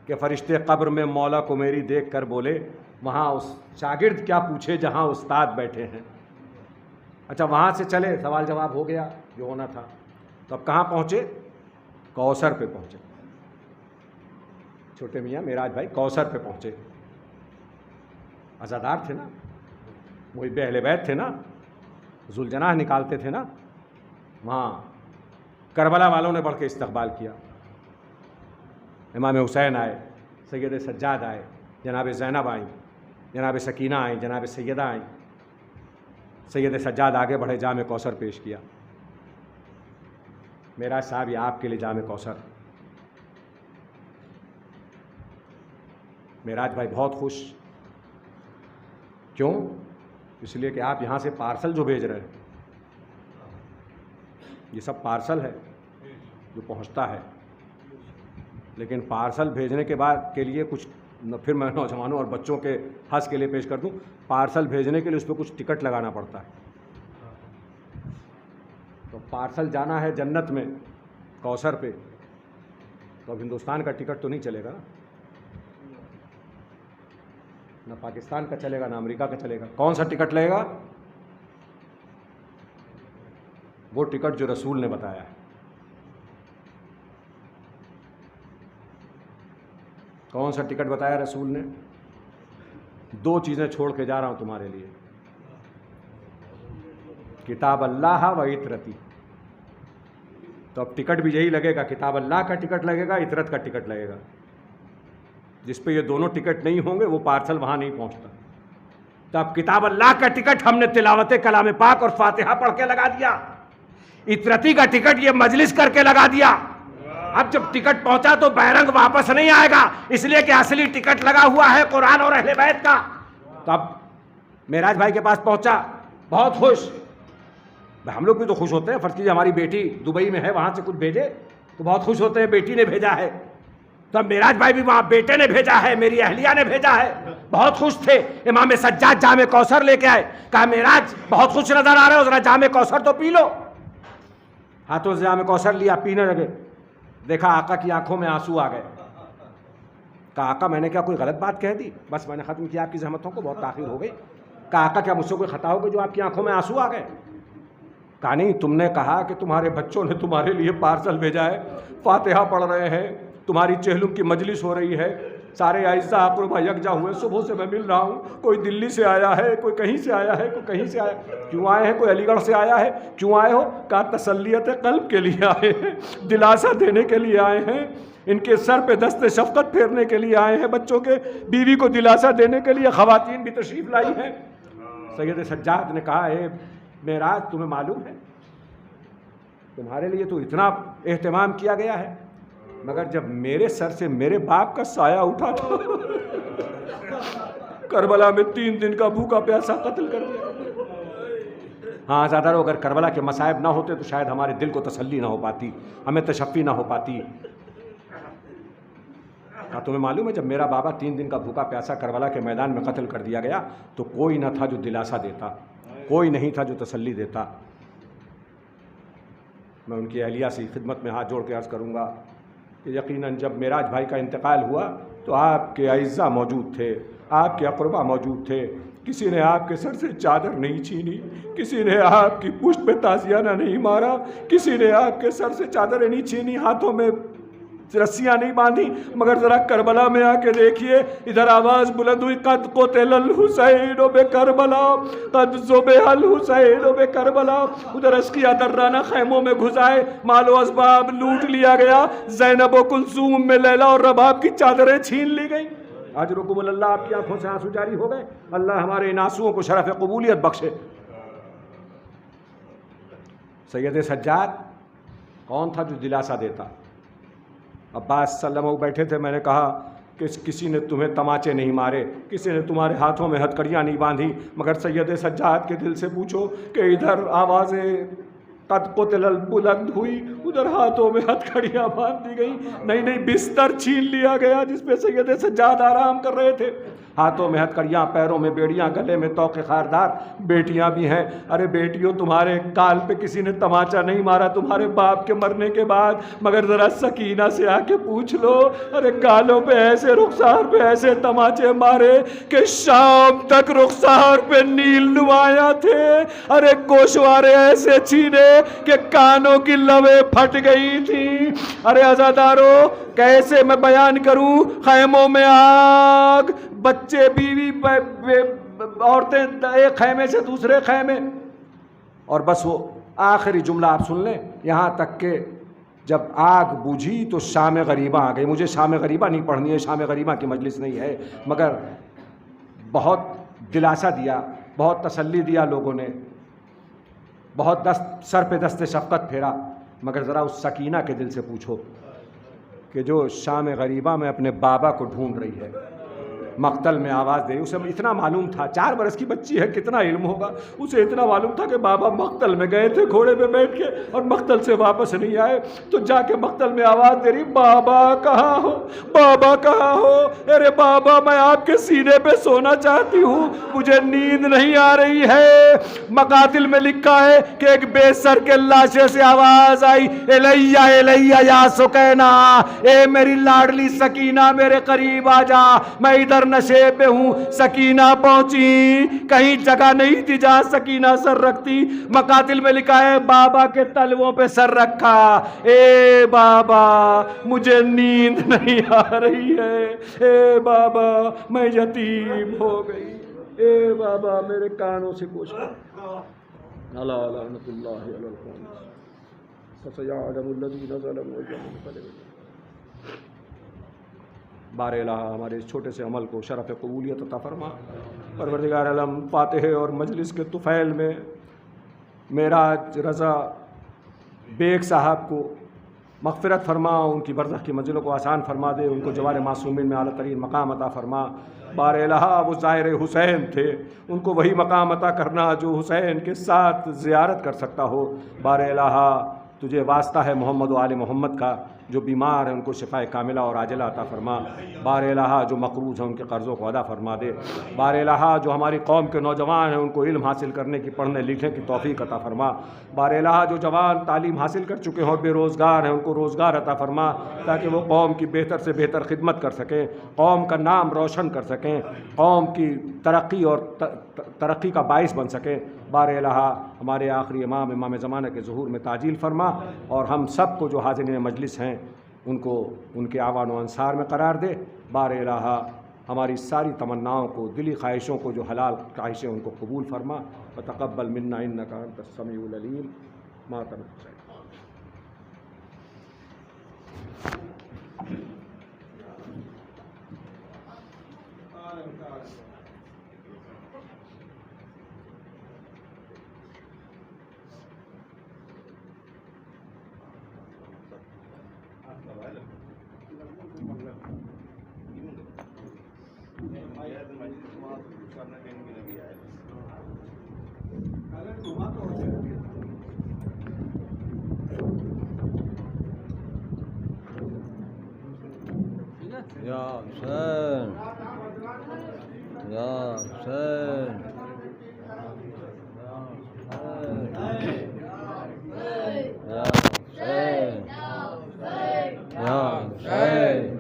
کہ فرشتے قبر میں مولا کو میری دیکھ کر بولے وہاں اس شاگرد کیا پوچھے جہاں استاد بیٹھے ہیں. اچھا وہاں سے چلے، سوال جواب ہو گیا جو ہونا تھا. تو اب کہاں پہنچے؟ کوثر پہ پہنچے. چھوٹے میاں معراج بھائی کوثر پہ پہنچے. عزادار تھے نا، وہی اہل بیت تھے نا، ذوالجناح نکالتے تھے نا. وہاں کربلا والوں نے بڑھ کے استقبال کیا. امام حسین آئے، سید سجاد آئے، جناب زینب آئیں، جناب سکینہ آئیں، جناب سیدہ آئیں. سید سجاد آگے بڑھے، جام کوثر پیش کیا. معراج صاحب یہ آپ کے لیے جام کوثر. معراج بھائی بہت خوش. کیوں؟ اس لیے کہ آپ یہاں سے پارسل جو بھیج رہے ہیں یہ سب پارسل ہے جو پہنچتا ہے، لیکن پارسل بھیجنے کے بعد کے لیے کچھ، پھر میں نوجوانوں اور بچوں کے حس کے لیے پیش کر دوں، پارسل بھیجنے کے لیے اس پہ کچھ ٹکٹ لگانا پڑتا ہے. تو پارسل جانا ہے جنت میں کوثر پہ، تو اب ہندوستان کا ٹکٹ تو نہیں چلے گا، نہ پاکستان کا چلے گا نہ امریکہ کا چلے گا. کون سا ٹکٹ لگے گا؟ وہ ٹکٹ جو رسول نے بتایا ہے. کون سا ٹکٹ بتایا رسول نے؟ 2 چیزیں چھوڑ کے جا رہا ہوں تمہارے لیے، کتاب اللہ و عطرتی. تو اب ٹکٹ بھی یہی لگے گا، کتاب اللہ کا ٹکٹ لگے گا، عطرت کا ٹکٹ لگے گا. جس پہ یہ دونوں ٹکٹ نہیں ہوں گے وہ پارسل وہاں نہیں پہنچتا. تو اب کتاب اللہ کا ٹکٹ ہم نے تلاوت کلام پاک اور فاتحہ پڑھ کے لگا دیا، عطرتی کا ٹکٹ یہ مجلس کر کے لگا دیا. اب جب ٹکٹ پہنچا تو بیرنگ واپس نہیں آئے گا، اس لیے کہ اصلی ٹکٹ لگا ہوا ہے قرآن اور اہل بیت کا. تو اب معراج بھائی کے پاس پہنچا، بہت خوش. ہم لوگ بھی تو خوش ہوتے ہیں، فرض کیجیے ہماری بیٹی دبئی میں ہے، وہاں سے کچھ بھیجے تو بہت خوش ہوتے ہیں، بیٹی نے بھیجا ہے. تو اب معراج بھائی بھی وہاں بیٹے نے بھیجا ہے، میری اہلیہ نے بھیجا ہے، بہت خوش تھے. امام سجاد جام کوثر لے کے آئے، کہا معراج بہت خوش نظر آ رہے ہو، ذرا جام کوثر تو پی لو. ہاتھوں سے جام کوثر لیا، پینے لگے. دیکھا آقا کی آنکھوں میں آنسو آ گئے. کہا آقا میں نے کیا کوئی غلط بات کہہ دی؟ بس میں نے ختم کیا آپ کی زحمتوں کو، بہت تاخیر ہو گئی. کہا آقا کیا مجھ سے کوئی خطا ہو گئی جو آپ کی آنکھوں میں آنسو آ گئے؟ کہا نہیں، تم نے کہا کہ تمہارے بچوں نے تمہارے لیے پارسل بھیجا ہے، فاتحہ پڑھ رہے ہیں، تمہاری چہلم کی مجلس ہو رہی ہے، سارے اعزاء اقربا یکجا ہوئے، صبح سے میں مل رہا ہوں، کوئی دلی سے آیا ہے، کوئی کہیں سے آیا ہے، کوئی کہیں سے آیا. کیوں آئے ہیں؟ کوئی علی گڑھ سے آیا ہے. کیوں آئے ہو؟ کہا تسلیت قلب کے لیے آئے ہیں، دلاسا دینے کے لیے آئے ہیں، ان کے سر پہ دست شفقت پھیرنے کے لیے آئے ہیں، بچوں کے بیوی کو دلاسا دینے کے لیے خواتین بھی تشریف لائی ہیں. سید سجاد نے کہا اے معراج تمہیں معلوم ہے تمہارے لیے تو اتنا اہتمام کیا گیا ہے، مگر جب میرے سر سے میرے باپ کا سایہ اٹھا تھا کربلا میں 3 دن کا بھوکا پیاسا قتل کر دیا. ہاں زیادہ اگر کربلا کے مصائب نہ ہوتے تو شاید ہمارے دل کو تسلی نہ ہو پاتی، ہمیں تشفی نہ ہو پاتی. کہا تمہیں معلوم ہے جب میرا بابا 3 دن کا بھوکا پیاسا کربلا کے میدان میں قتل کر دیا گیا تو کوئی نہ تھا جو دلاسا دیتا، کوئی نہیں تھا جو تسلی دیتا. میں ان کی اہلیہ سے خدمت میں ہاتھ جوڑ کے عرض کروں گا کہ یقیناً جب معراج بھائی کا انتقال ہوا تو آپ کے اعزاء موجود تھے، آپ کے اقربا موجود تھے. کسی نے آپ کے سر سے چادر نہیں چھینی، کسی نے آپ کی پشت پہ تازیانہ نہیں مارا، کسی نے آپ کے سر سے چادریں نہیں چھینی، ہاتھوں میں رسیاں نہیں باندھی. مگر ذرا کربلا میں آ کے دیکھیے، ادھر آواز بلند ہوئی قد قتل الحسین بکربلا، قد ذبح الحسین بکربلا. ادھر اسکیا درانہ خیموں میں گھسائے، مال و اسباب لوٹ لیا گیا، زینب و کلثوم میں لیلا اور رباب کی چادریں چھین لی گئیں. اجرکم اللہ، آپ کی آنکھوں سے آنسو جاری ہو گئے. اللہ ہمارے ان آنسوؤں کو شرف قبولیت بخشے. سید سجاد کون تھا جو دلاسا دیتا؟ عباس صلی اللہ علیہ وسلم بیٹھے تھے. میں نے کہا کہ کسی نے تمہیں تماچے نہیں مارے، کسی نے تمہارے ہاتھوں میں ہتکڑیاں نہیں باندھی، مگر سید سجاد کے دل سے پوچھو کہ ادھر آوازیں قد قتل بلند ہوئی، ادھر ہاتھوں میں ہتکڑیاں باندھ دی گئی. نہیں بستر چھین لیا گیا جس پہ سید سجاد آرام کر رہے تھے. ہاتھوں میں ہتھکڑیاں، پیروں میں بیڑیاں، گلے میں توق خاردار، بیٹیاں بھی ہیں۔ ارے بیٹیوں، تمہارے کال پہ کسی نے تماچا نہیں مارا تمہارے باپ کے مرنے کے بعد، مگر ذرا سکینہ سے آ کے پوچھ لو، ارے گالوں پہ ایسے، رخسار پہ ایسے تماچے مارے کہ شام تک رخسار پہ نیل نمایاں تھے۔ ارے گوشوارے ایسے چھینے کہ کانوں کی لویں پھٹ گئی تھی۔ ارے عزادارو، کیسے میں بیان کروں؟ خیموں میں آگ، بچے، بیوی، عورتیں ایک خیمے سے دوسرے خیمے، اور بس وہ آخری جملہ آپ سن لیں، یہاں تک کہ جب آگ بجھی تو شام غریبہ آ گئی۔ مجھے شام غریبہ نہیں پڑھنی ہے، شام غریبہ کی مجلس نہیں ہے، مگر بہت دلاسا دیا، بہت تسلی دیا لوگوں نے، بہت سر پہ دست شفقت پھیرا، مگر ذرا اس سکینہ کے دل سے پوچھو کہ جو شام غریبہ میں اپنے بابا کو ڈھونڈ رہی ہے، مقتل میں آواز دے، اسے اتنا معلوم تھا، 4 برس کی بچی ہے، کتنا علم ہوگا، اسے اتنا معلوم تھا کہ بابا مقتل میں گئے تھے گھوڑے پہ بیٹھ کے اور مقتل سے واپس نہیں آئے، تو جا کے مقتل میں آواز دے رہی، بابا کہاں ہو، بابا کہاں ہو، ارے بابا میں آپ کے سینے پہ سونا چاہتی ہوں، مجھے نیند نہیں آ رہی ہے۔ مقاتل میں لکھا ہے کہ ایک بے سر کے لاشے سے آواز آئی، الیہ الیہ یا سکینہ، اے میری لاڈلی سکینہ میرے قریب آ جا، میں ادھر نشے پہ ہوں۔ سکینہ پہنچی، کہیں جگہ نہیں تھی جہاں سکینہ سر رکھتی۔ مقاتل میں لکھا ہے بابا کے تلووں پہ سر رکھا، اے بابا مجھے نیند نہیں آ رہی ہے، اے بابا میں یتیم ہو گئی، اے بابا میرے کانوں سے کچھ الا لعنت اللہ علی القوم فسیعلم الذین ظلموا بار الہ ہمارے اس چھوٹے سے عمل کو شرف قبولیت عطا فرما۔ پروردگار عالم، فاتح اور مجلس کے طفیل میں معراج رضا بیگ صاحب کو مغفرت فرما، ان کی برزخ کی منزلوں کو آسان فرما دے، ان کو جوار معصومین میں اعلیٰ ترین مقام عطا فرما۔ بار الہ وہ ظاہر حسین تھے، ان کو وہی مقام عطا کرنا جو حسین کے ساتھ زیارت کر سکتا ہو۔ بار الہ تجھے واسطہ ہے محمد و آل محمد کا، جو بیمار ہیں ان کو شفاء کاملہ اور عاجلہ عطا فرما۔ بار الہ جو مقروض ہیں ان کے قرضوں کو ادا فرما دے۔ بار الہ جو ہماری قوم کے نوجوان ہیں ان کو علم حاصل کرنے کی، پڑھنے لکھنے کی توفیق عطا فرما۔ بار الہ جو جوان تعلیم حاصل کر چکے ہیں اور بے روزگار ہیں ان کو روزگار عطا فرما، تاکہ وہ قوم کی بہتر سے بہتر خدمت کر سکیں، قوم کا نام روشن کر سکیں، قوم کی ترقی اور ترقی کا باعث بن سکیں۔ بار الہ ہمارے آخری امام زمانہ کے ظہور میں تعجیل فرما، اور ہم سب کو جو حاضرین مجلس ہیں ان کو ان کے اعوان و انصار میں قرار دے۔ بار الہ ہماری ساری تمناؤں کو، دلی خواہشوں کو، جو حلال خواہشیں ان کو قبول فرما۔ وتقبل منا انک انت السمیع العلیم ما تنفع۔ یا حسین، یا حسین، یا حسین، یا حسین،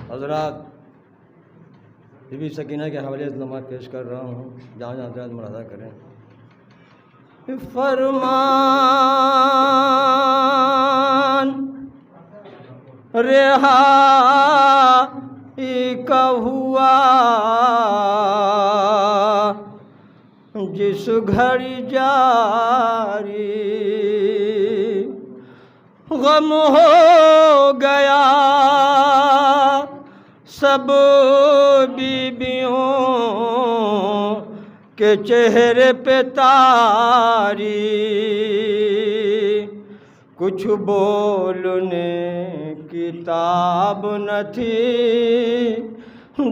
حضرات بی بی سکینہ کے حوالے سے نماز پیش کر رہا ہوں، جہاں جہاں حضرات ملاحظہ کریں۔ فرمان رہائی کا ہوا جس گھڑی جاری، غم ہو گیا سب بیبیوں کے چہرے پہ تاری، کچھ بولنے کی تاب نہ تھی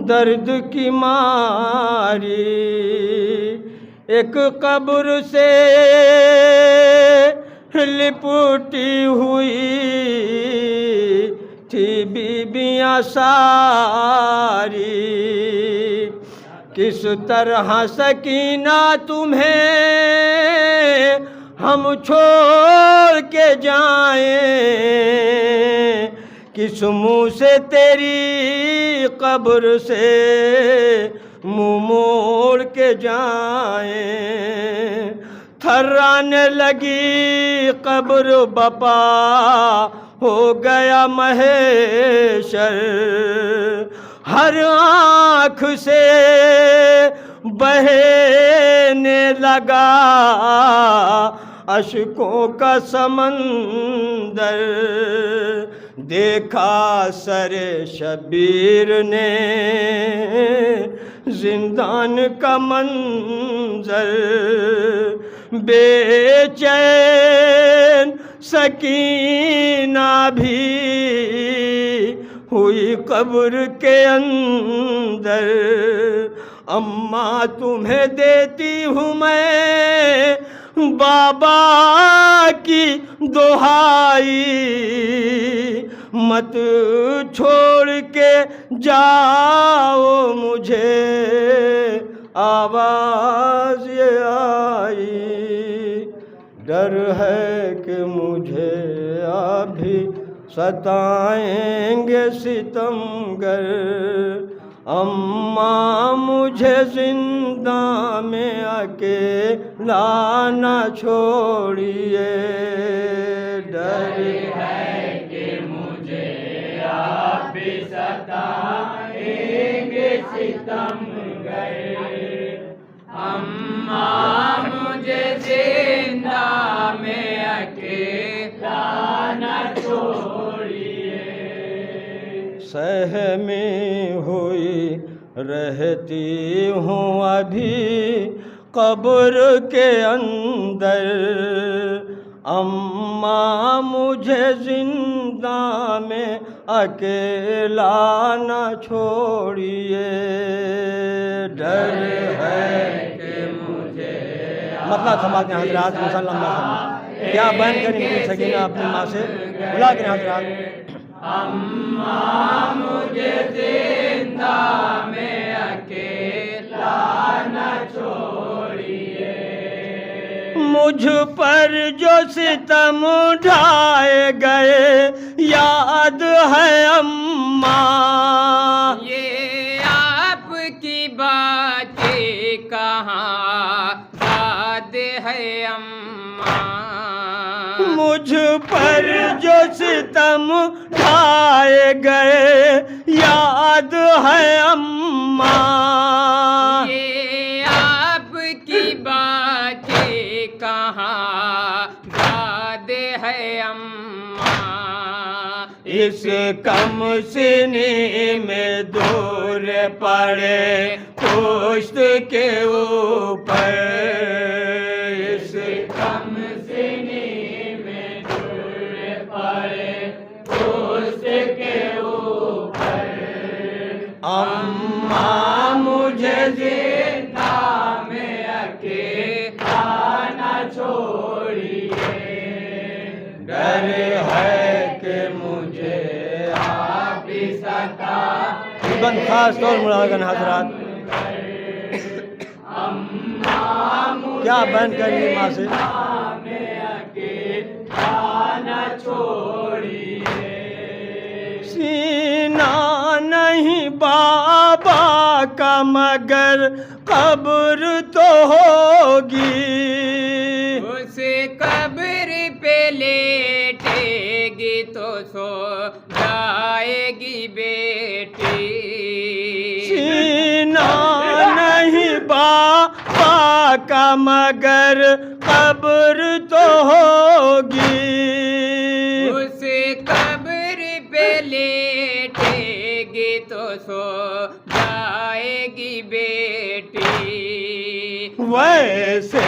درد کی ماری، ایک قبر سے لپٹی ہوئی تھی بیبیاں ساری، کس طرح سکینہ تمہیں ہم چھوڑ کے جائیں، کس منہ سے تیری قبر سے منہ موڑ کے جائیں، تھرانے لگی قبر بپا ہو گیا محشر، ہر آنکھ سے بہنے لگا اشکوں کا سمندر، دیکھا سر شبیر نے زندان کا منظر، بے چین سکینہ بھی ہوئی قبر کے اندر، اماں تمہیں دیتی ہوں میں بابا کی دہائی، مت چھوڑ کے جاؤ مجھے آواز یہ آئی، ڈر ہے کہ مجھے ابھی ستائیں گے ستمگر، اماں مجھے زندہ میں اکیلا نہ چھوڑیے، ڈر ہے کہ مجھے ابھی ستائیں گے ستمگر، اماں مجھے زندہ میں اکیلا نہ چھوڑیے، سہمی ہوئی رہتی ہوں ابھی قبر کے اندر، اماں مجھے زندہ میں اکیلا نہ چھوڑیے، ڈر ہے کہ مجھے مطلب سماعت حضرات صلی اللہ علیہ وسلم کیا بیان کریں بی بی سکینہ اپنی ماں سے بلا کریں حضرات، اماں مجھے زندہ میں اکیلا نہ چھوڑیے، مجھ پر جو ستم ڈھائے گئے یاد ہے اماں، یہ آپ کی باتیں کہاں یاد ہے اماں، مجھ پر جو ستم ڈھائے گئے یاد ہے اماں، یہ آپ کی باتیں کہاں یاد ہے اماں، اس کم سنی میں دور پڑے پشت کے اوپر، اس کم سنی میں دور پڑے پشت کے اوپر، اماں مجھے زندہ میں اکیلا نہ چھوڑیے، ڈر ہے کہ مجھے آپ ہی خاص طور ملاحظہ حضرات، اماں کیا بیان کرنی ماں سے؟ سینہ نہیں بابا کا مگر قبر تو ہوگی، اس قبر پہ لیٹے گی تو سو جائے گی بیٹی، سینہ نہیں بابا کا مگر قبر تو ہوگی، اس قبر پہ لیٹے گی تو سو جائے گی بیٹی، ویسے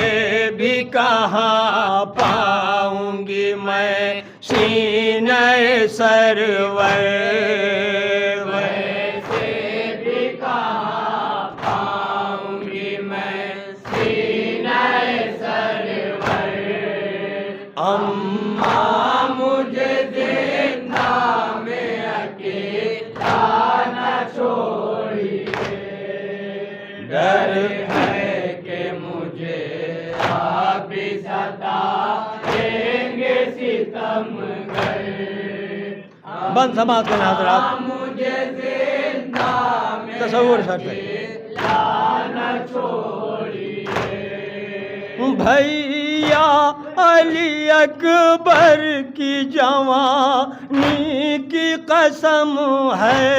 بھی کہاں پاؤں گی میں سینہ سرور، ویسے بھی کہاں پاؤں گی میں سینہ سرور، اماں مجھے زندہ میں اکیلا نہ چھوڑیے، ڈر ہے کہ مجھے آپ ستائیں گے ستم گر، بند سماعت کرنا حضرات، مجھے زندہ میں تصور اکیلا نہ چھوڑیے، بھیا علی اکبر کی جوانی کی قسم ہے،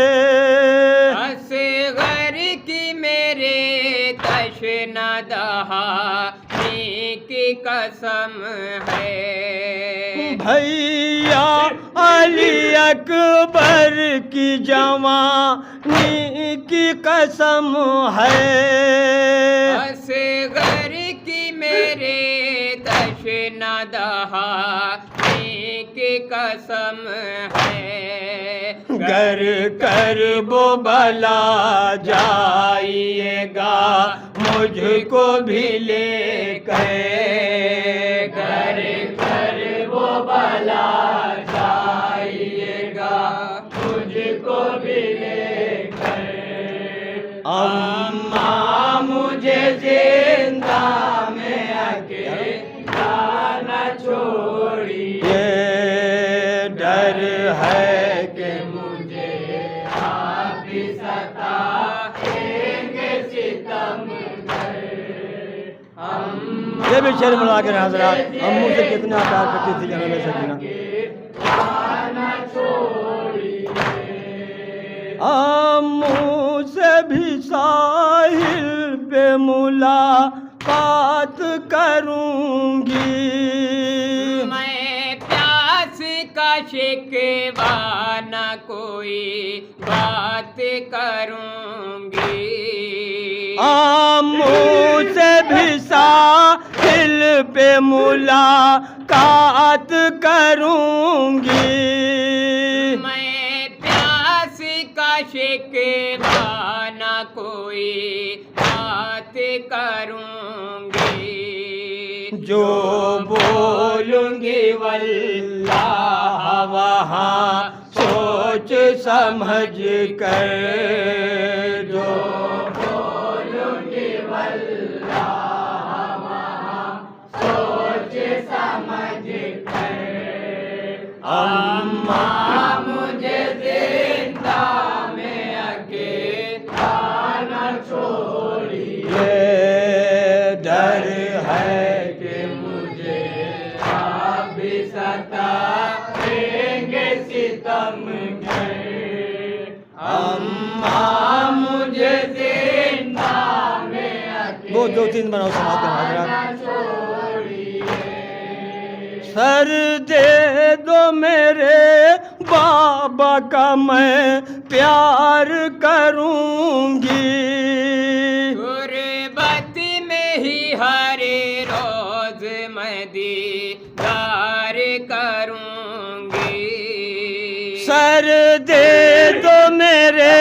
اصغر کی میرے تشنہ دہانی کی قسم ہے، بھیا علی اکبر کی جوانی کی قسم ہے، اصغر کی میرے تشنہ دہانی کی قسم ہے، گر کرب و بلا جائیے گا مجھ کو بھی لے کر، گر کرب و بلا جائیے گا مجھ کو بھی لے کر، اماں مجھے زندہ میں اکیلا نہ چھوڑیے، ڈر ہے کہ مجھے آپ ستائیں گے ستم گر، یہ بھی شعر ملا کے حضرات، ہم مجھ سے کتنا پیار کرتی تھی جناب سکینہ، آموں سے بھی ساحل پہ ملاقات کروں گی، میں پیاس کا شکوہ نہ کوئی بات کروں گی، آموں سے بھی ساحل پہ ملاقات کروں گی، میں پیاس کا شکوہ نہ کوئی بات کروں گی، جو بولوں گی واللہ وہاں سوچ سمجھ کر، جو بولوں گی واللہ وہاں سوچ سمجھ کر، اماں مجھے زندہ میں اکیلا نہ چھوڑیے، ڈر ہے کہ مجھے آپ ستائیں گے ستم گر، اماں مجھے زندہ میں اکیلا وہ دو تین بناؤ سماعت کرنا حضرات، سر دے دو میرے بابا کا میں پیار کروں گی، غربت میں ہی ہر روز میں دیدار کروں گی، سر دے دو میرے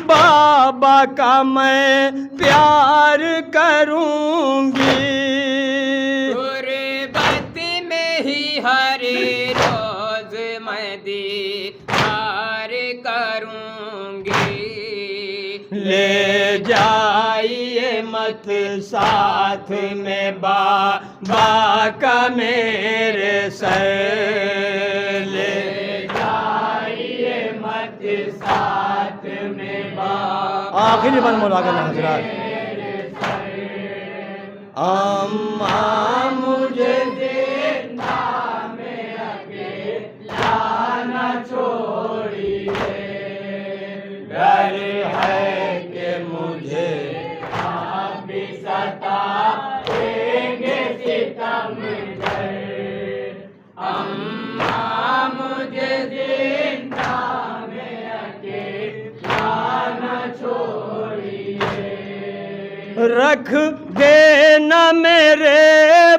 بابا کا میں پیار کروں گی، غربت میں ہی ہر روز میں دیدار کروں گی، لے جائیے مت ساتھ میں بابا کا میرے سر لے جائیے مت ساتھ میں بابا. آخری بند مولانا حضرات. اماں مجھے زندہ میں اکیلا نہ چھوڑیے، ڈر ہے کہ مجھے آپ بھی ستائیں گے ستم گر. اماں مجھے زندہ میں اکیلا نہ چھوڑیے، رکھ دینا میرے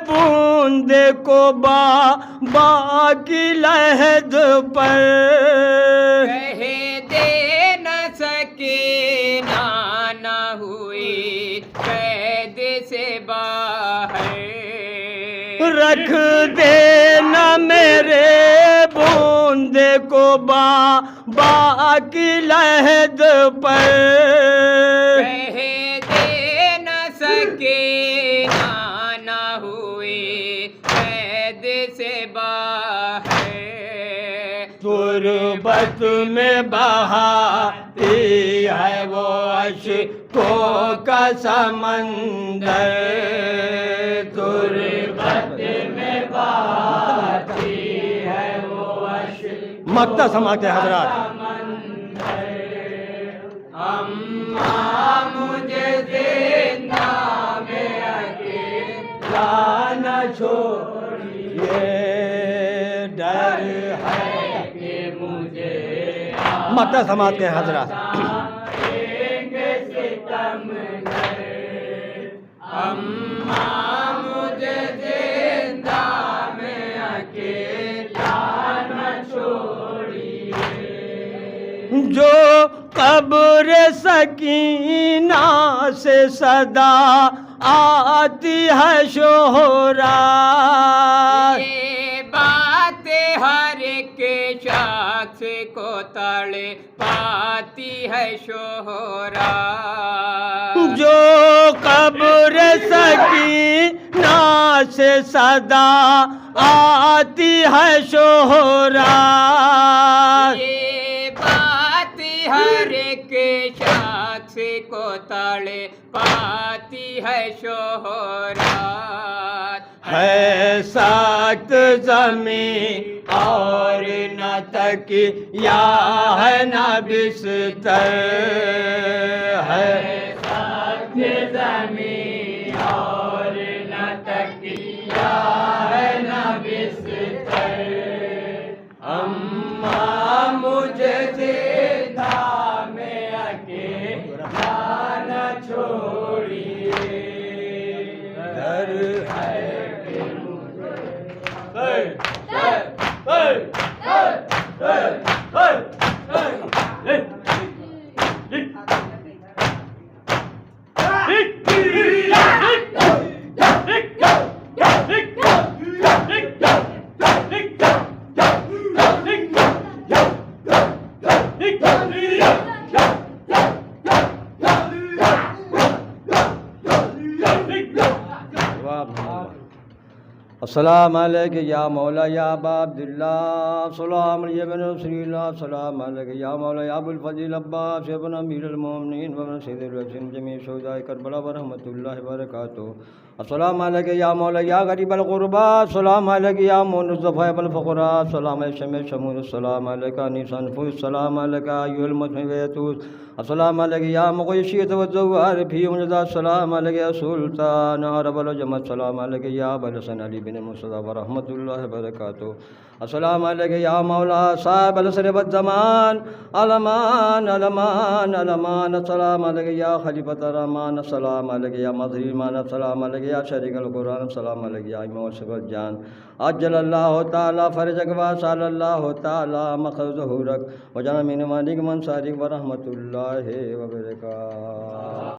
بوند کو بابا کی لحد پر. کہہ دے نہ سکے نہ ہوئی قید سے باہر. رکھ دینا میرے بوند کو بابا کی لحد پر. کہہ دے نہ سکے نہ ہوئی قید سے باہر. تربت میں بہاتی ہے وہ اشکوں کا سمندر. تربت میں بہاتی ہے وہ اشکوں مکتا سماتے حضرات. اماں مجھے زندہ میں اکیلا نہ چھوڑیے، ڈر ہے کہ مجھے مکتا سماعت کے حضرات. اماں مجھے زندہ میں اکیلا نہ چھوڑیے، جو قبر سکینہ سے صدا آتی ہے شہرا. یہ بات ہر ایک شخص کو تڑ پاتی ہے شہرا. جو قبر سکینہ سے صدا آتی ہے شہرا. یہ بات ہر ایک شخص کو تڑ پاتی ہے شہرات. ہے سخت زمین اور نہ تکیہ ہے نہ بستر. ہے سخت زمین اور نہ تکیہ ہے نہ بستر. اماں مجھے زندہ میں اکیلا نہ چھوڑیے، ڈر ہے کہ السلام علیکم یا مولا یا ابا عبداللہ، السلام علیکم ابن رسول اللہ، السلام علیکم یا مولا یا ابو الفضل عباس ابن امیر المومنین وابن سید الوسیم جمیع شہداء کربلا ورحمۃ اللہ وبرکاتہ. السلام علیکم یا مولا یا غریب الغربا، السلام علیکم یا مون الضعفاء والفقراء، السلام علیکم شمع شمول، السلام علیکم انیس انفس، السلام علیکم ایھا المسلم ویتوس، السلام علیکم یا مغیثیت والزوار فی مجد، السلام علیکم یا سلطان عرب العجم، السلام علیکم یا ابا الحسن علی بن مصطفیٰ ورحمۃ اللہ وبرکاتہ. السلام علیکم یا مولا صاحب العصر والزمان، الامان الامان الامان، السلام علیکم یا خلیفۃ الرحمن، السلام علیکم یا مظہر ایمان، السلام علیکم یا شریک القرآن، السلام علیکم یا امام الصفات جان، عجل اللہ تعالی فرجک واسال اللہ تعالی مخرج ظہورک وجعل من مالک منصارک ورحمۃ اللہ وبرکاتہ.